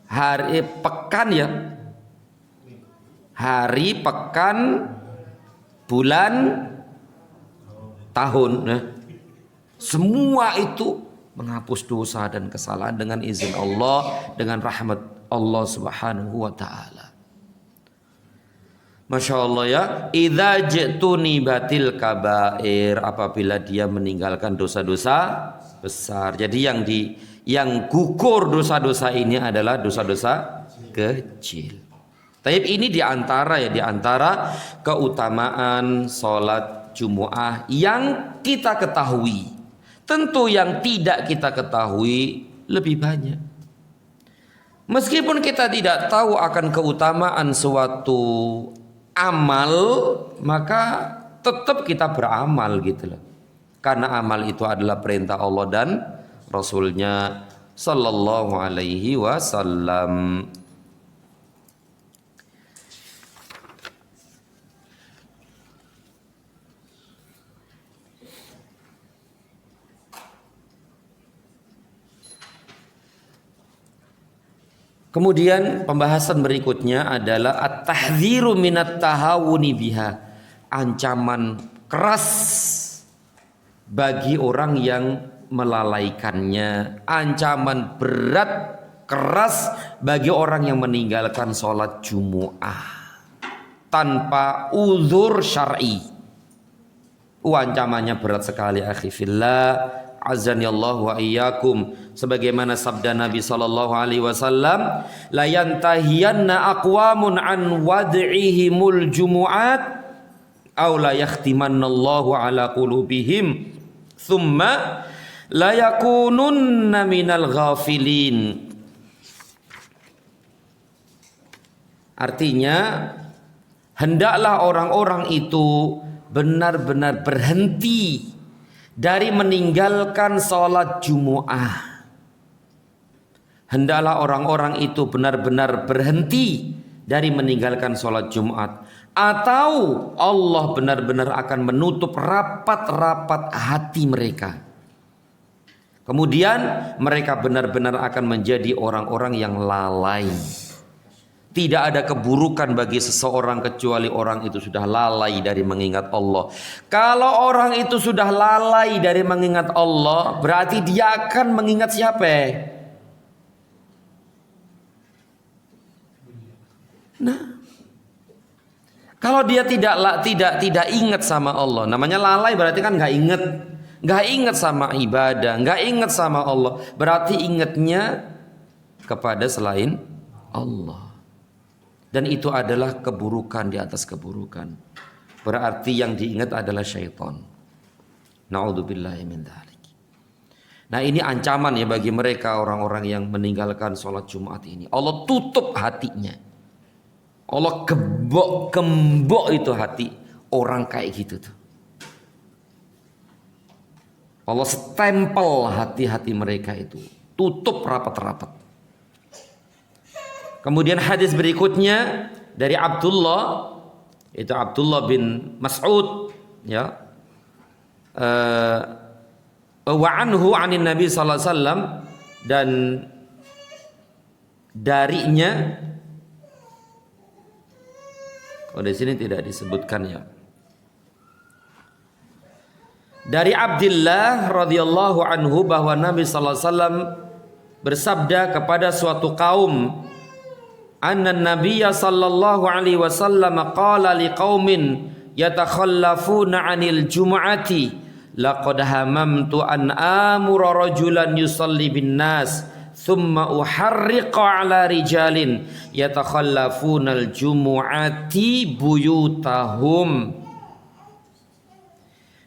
hari, pekan ya, hari, pekan, bulan, tahun, nah, semua itu menghapus dosa dan kesalahan dengan izin Allah, dengan rahmat Allah Subhanahu wa taala. Masya Allah ya. Idza jtuni batil kabair, apabila dia meninggalkan dosa-dosa besar. Jadi yang gugur dosa-dosa ini adalah dosa-dosa kecil. Tapi ini diantara keutamaan sholat Jumu'ah yang kita ketahui. Tentu yang tidak kita ketahui lebih banyak. Meskipun kita tidak tahu akan keutamaan suatu amal, maka tetap kita beramal gitu loh. Karena amal itu adalah perintah Allah dan Rasulnya sallallahu alaihi wasallam. Kemudian pembahasan berikutnya adalah at-tahdziru minat tahawuni biha, ancaman keras bagi orang yang melalaikannya, ancaman berat keras bagi orang yang meninggalkan sholat Jumu'ah tanpa uzur syar'i. Ancamannya berat sekali, akhi fillah, azani Allah wa iyyakum. Sebagaimana sabda Nabi sallallahu alaihi wasallam, la yantahiyanna aqwamun an wad'ihimul jumu'at aw la yakhtimannallahu ala qulubihim thumma la yakununna minal ghafilin. Artinya, hendaklah orang-orang itu benar-benar berhenti dari meninggalkan sholat Jumu'ah. Hendaklah orang-orang itu benar-benar berhenti dari meninggalkan sholat Jumat, atau Allah benar-benar akan menutup rapat-rapat hati mereka. Kemudian mereka benar-benar akan menjadi orang-orang yang lalai. Tidak ada keburukan bagi seseorang kecuali orang itu sudah lalai dari mengingat Allah. Kalau orang itu sudah lalai dari mengingat Allah, berarti dia akan mengingat siapa? Nah, kalau dia tidak ingat sama Allah, namanya lalai, berarti kan nggak ingat sama ibadah, nggak ingat sama Allah, berarti ingatnya kepada selain Allah. Dan itu adalah keburukan di atas keburukan. Berarti yang diingat adalah syaitan. Na'udzubillahi min dzalik. Nah, ini ancaman ya bagi mereka orang-orang yang meninggalkan sholat Jumat ini. Allah tutup hatinya. Allah gembok itu hati orang kayak gitu tuh. Allah stempel hati-hati mereka itu, tutup rapat-rapat. Kemudian hadis berikutnya dari Abdullah, itu Abdullah bin Mas'ud, ya, wa anhu anin Nabi sallallahu alaihi wasallam, dan darinya, di sini tidak disebutkan ya. Dari Abdullah radhiyallahu anhu bahwa Nabi sallallahu alaihi wasallam bersabda kepada suatu kaum, anna nabiyya sallallahu alaihi wasallam qala liqaumin yatakhallafuna 'anil jumu'ati laqad hamamtu an amura rajulan yusalli bin nas thumma uharriqa 'ala rijalin yatakhallafunal jumu'ati buyutahum.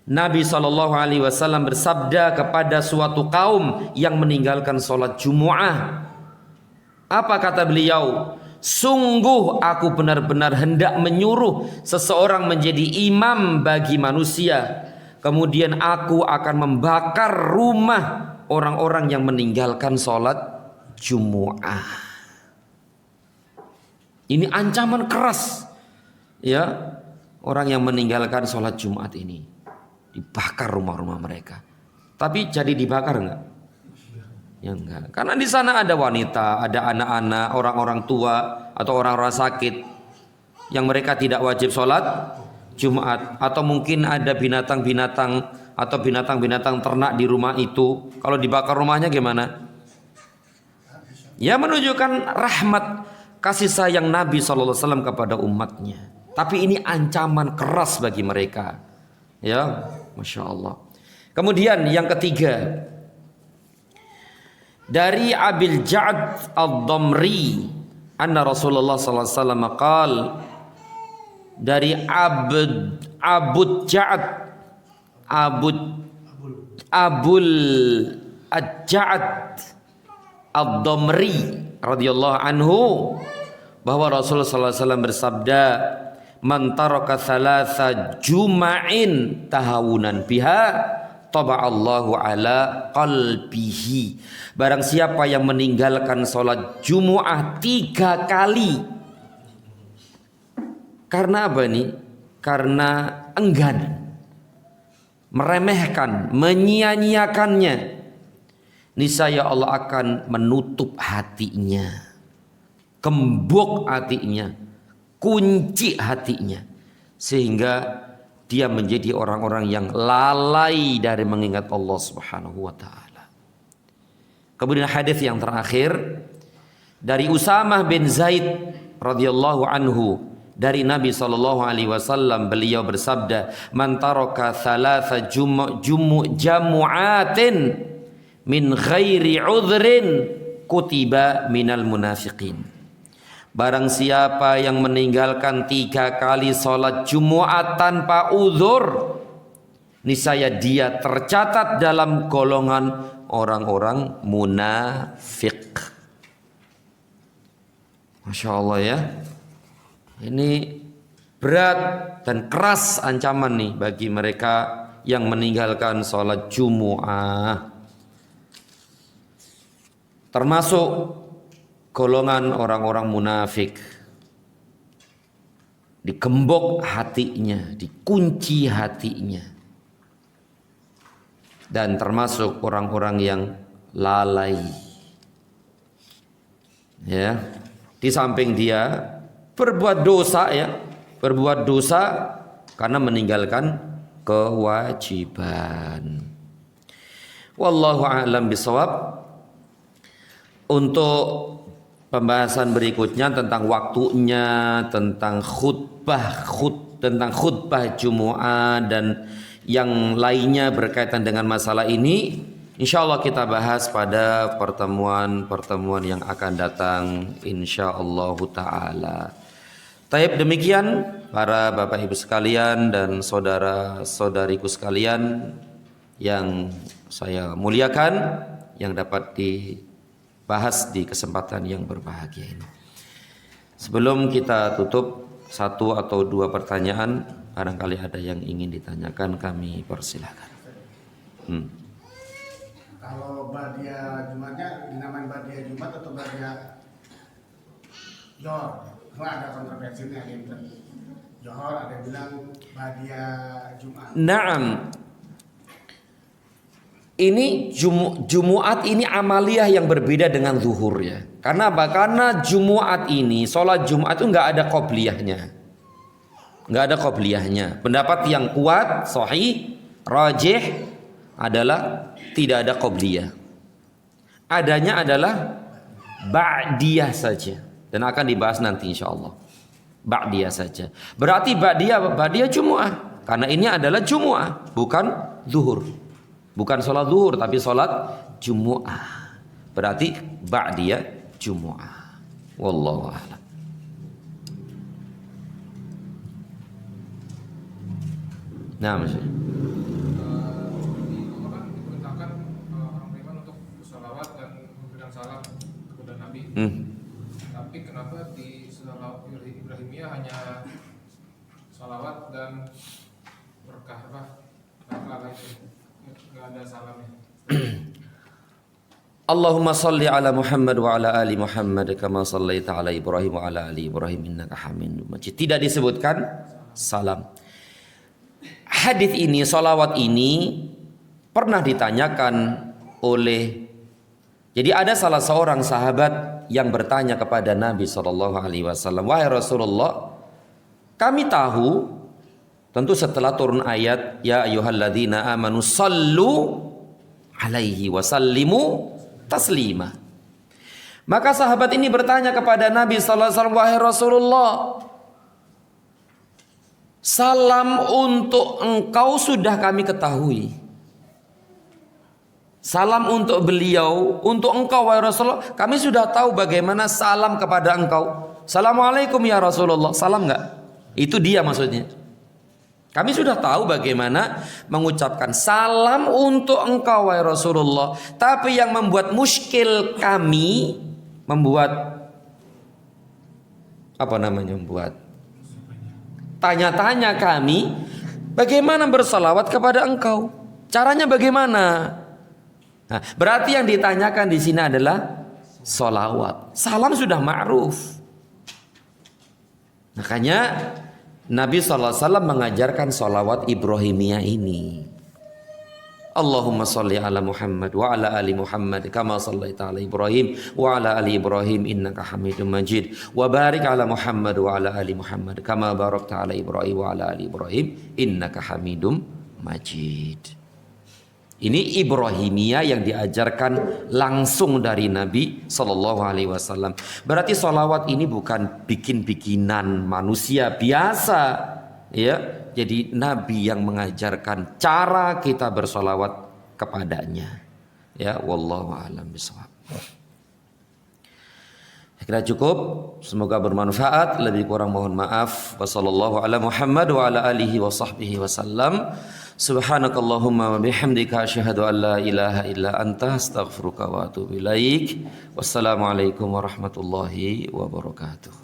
Nabi SAW bersabda kepada suatu kaum yang meninggalkan sholat Jumu'ah. Apa kata beliau? Sungguh aku benar-benar hendak menyuruh seseorang menjadi imam bagi manusia, kemudian aku akan membakar rumah orang-orang yang meninggalkan sholat Jumu'ah. Ini ancaman keras, ya, orang yang meninggalkan sholat Jumat ini. Dibakar rumah-rumah mereka. Tapi jadi dibakar enggak? Ya enggak. Karena di sana ada wanita, ada anak-anak, orang-orang tua atau orang-orang sakit yang mereka tidak wajib sholat Jumat, atau mungkin ada binatang-binatang atau binatang-binatang ternak di rumah itu. Kalau dibakar rumahnya gimana? Ya, menunjukkan rahmat kasih sayang Nabi SAW kepada umatnya. Tapi ini ancaman keras bagi mereka. Ya, Masya Allah. Kemudian yang ketiga, dari Abil Ja'ad Ad-Damri, anna Rasulullah sallallahu alaihi wasallam qaal, dari Abul Ja'ad Ad-Damri radhiyallahu anhu, bahwa Rasulullah sallallahu alaihi wasallam bersabda, man taraka thalatha juma'in tahawunan biha taba'allahu ala qalbihi. Barang siapa yang meninggalkan sholat Jumu'ah 3 kali, karena apa nih? Karena enggan, meremehkan, menyia-nyiakannya, niscaya Allah akan menutup hatinya, gembok hatinya, kunci hatinya, sehingga dia menjadi orang-orang yang lalai dari mengingat Allah Subhanahu wa taala. Kemudian hadis yang terakhir dari Usamah bin Zaid radhiyallahu anhu dari Nabi sallallahu alaihi wasallam, beliau bersabda, "Man taraka thalatha jamu'atin min ghairi udhrin kutiba minal munafiqin." Barang siapa yang meninggalkan 3 kali sholat Jumat tanpa uzur, niscaya dia tercatat dalam golongan orang-orang munafik. Masya Allah ya. Ini berat dan keras ancaman nih bagi mereka yang meninggalkan sholat Jumu'ah. Termasuk golongan orang-orang munafik. Digembok hatinya, dikunci hatinya. Dan termasuk orang-orang yang lalai. Ya, di samping dia berbuat dosa karena meninggalkan kewajiban. Wallahu a'lam bishawab. Untuk pembahasan berikutnya tentang waktunya, tentang khutbah Jumu'ah dan yang lainnya berkaitan dengan masalah ini, insyaallah kita bahas pada pertemuan yang akan datang insyaallah taala. Taib, demikian para Bapak Ibu sekalian dan saudara-saudariku sekalian yang saya muliakan, yang dapat dibahas di kesempatan yang berbahagia ini. Sebelum kita tutup, 1 atau 2 pertanyaan barangkali ada yang ingin ditanyakan, kami persilakan. Kalau Badia Jumatnya dinamain Badia Jumat atau Badia Johor? Ada kontroversinya, ada yang bilang Johor, ada yang bilang Badia Jumat. Naam. Ini Jumu'at ini amaliyah yang berbeda dengan zuhur ya. Karena apa? Karena Jumu'at ini, sholat Jumat itu nggak ada qobliyahnya. Nggak ada qobliyahnya. Pendapat yang kuat, sahih, rajih adalah tidak ada qobliyah. Adanya adalah ba'diyah saja. Dan akan dibahas nanti insyaallah. Ba'diyah saja. Berarti ba'diyah Jumu'ah. Karena ini adalah Jumu'ah, bukan zuhur. Bukan sholat zuhur, tapi sholat Jumu'ah. Berarti ba'diyah Jumu'ah. Wallahu a'lam. Nah, Mas. Diperintahkan orang beriman untuk bersalawat dan memberikan salam kepada Nabi. Tapi kenapa di salawat Ibrahimiyah hanya salawat dan berkah nggak ada salamnya? Allahumma salli ala Muhammad wa ala ali Muhammad kama sallaita ala Ibrahim wa ala ali Ibrahim innaka Hamidum Majid. Tidak disebutkan salam. Hadis ini, salawat ini pernah ditanyakan oleh, jadi ada salah seorang sahabat yang bertanya kepada Nabi SAW, "Wahai Rasulullah, kami tahu, tentu setelah turun ayat ya ayyuhalladzina amanu sallu alaihi wasallimu taslima." Maka sahabat ini bertanya kepada Nabi SAW, "Wahai Rasulullah, salam untuk engkau sudah kami ketahui. Salam untuk beliau, untuk engkau wahai Rasulullah, kami sudah tahu bagaimana salam kepada engkau. Assalamualaikum ya Rasulullah, salam enggak?" Itu dia maksudnya. Kami sudah tahu bagaimana mengucapkan salam untuk engkau wahai Rasulullah. Tapi yang membuat muskil kami, membuat tanya-tanya kami, bagaimana bersalawat kepada engkau? Caranya bagaimana? Nah, berarti yang ditanyakan di sini adalah salawat. Salam sudah ma'ruf. Makanya Nabi SAW mengajarkan salawat Ibrahimiyah ini. Allahumma salli ala Muhammad wa ala ali Muhammad kama sallaita ala Ibrahim wa ala ali Ibrahim innaka Hamidum Majid wa barik ala Muhammad wa ala ali Muhammad kama barakta ala Ibrahim wa ala ali Ibrahim innaka Hamidum Majid. Ini Ibrahimiyah yang diajarkan langsung dari Nabi Sallallahu Alaihi Wasallam. Berarti sholawat ini bukan bikin-bikinan manusia biasa, ya. Jadi Nabi yang mengajarkan cara kita bersolawat kepadanya. Ya, wallahu a'lam bishawab. Kira cukup, semoga bermanfaat. Lebih kurang mohon maaf. Wassallallahu ala Muhammad wa ala alihi wa sahbihi wasallam. Subhanakallahumma wa bihamdika asyhadu an la ilaha illa anta astaghfiruka wa atubu ilaik. Wassalamualaikum warahmatullahi wabarakatuh.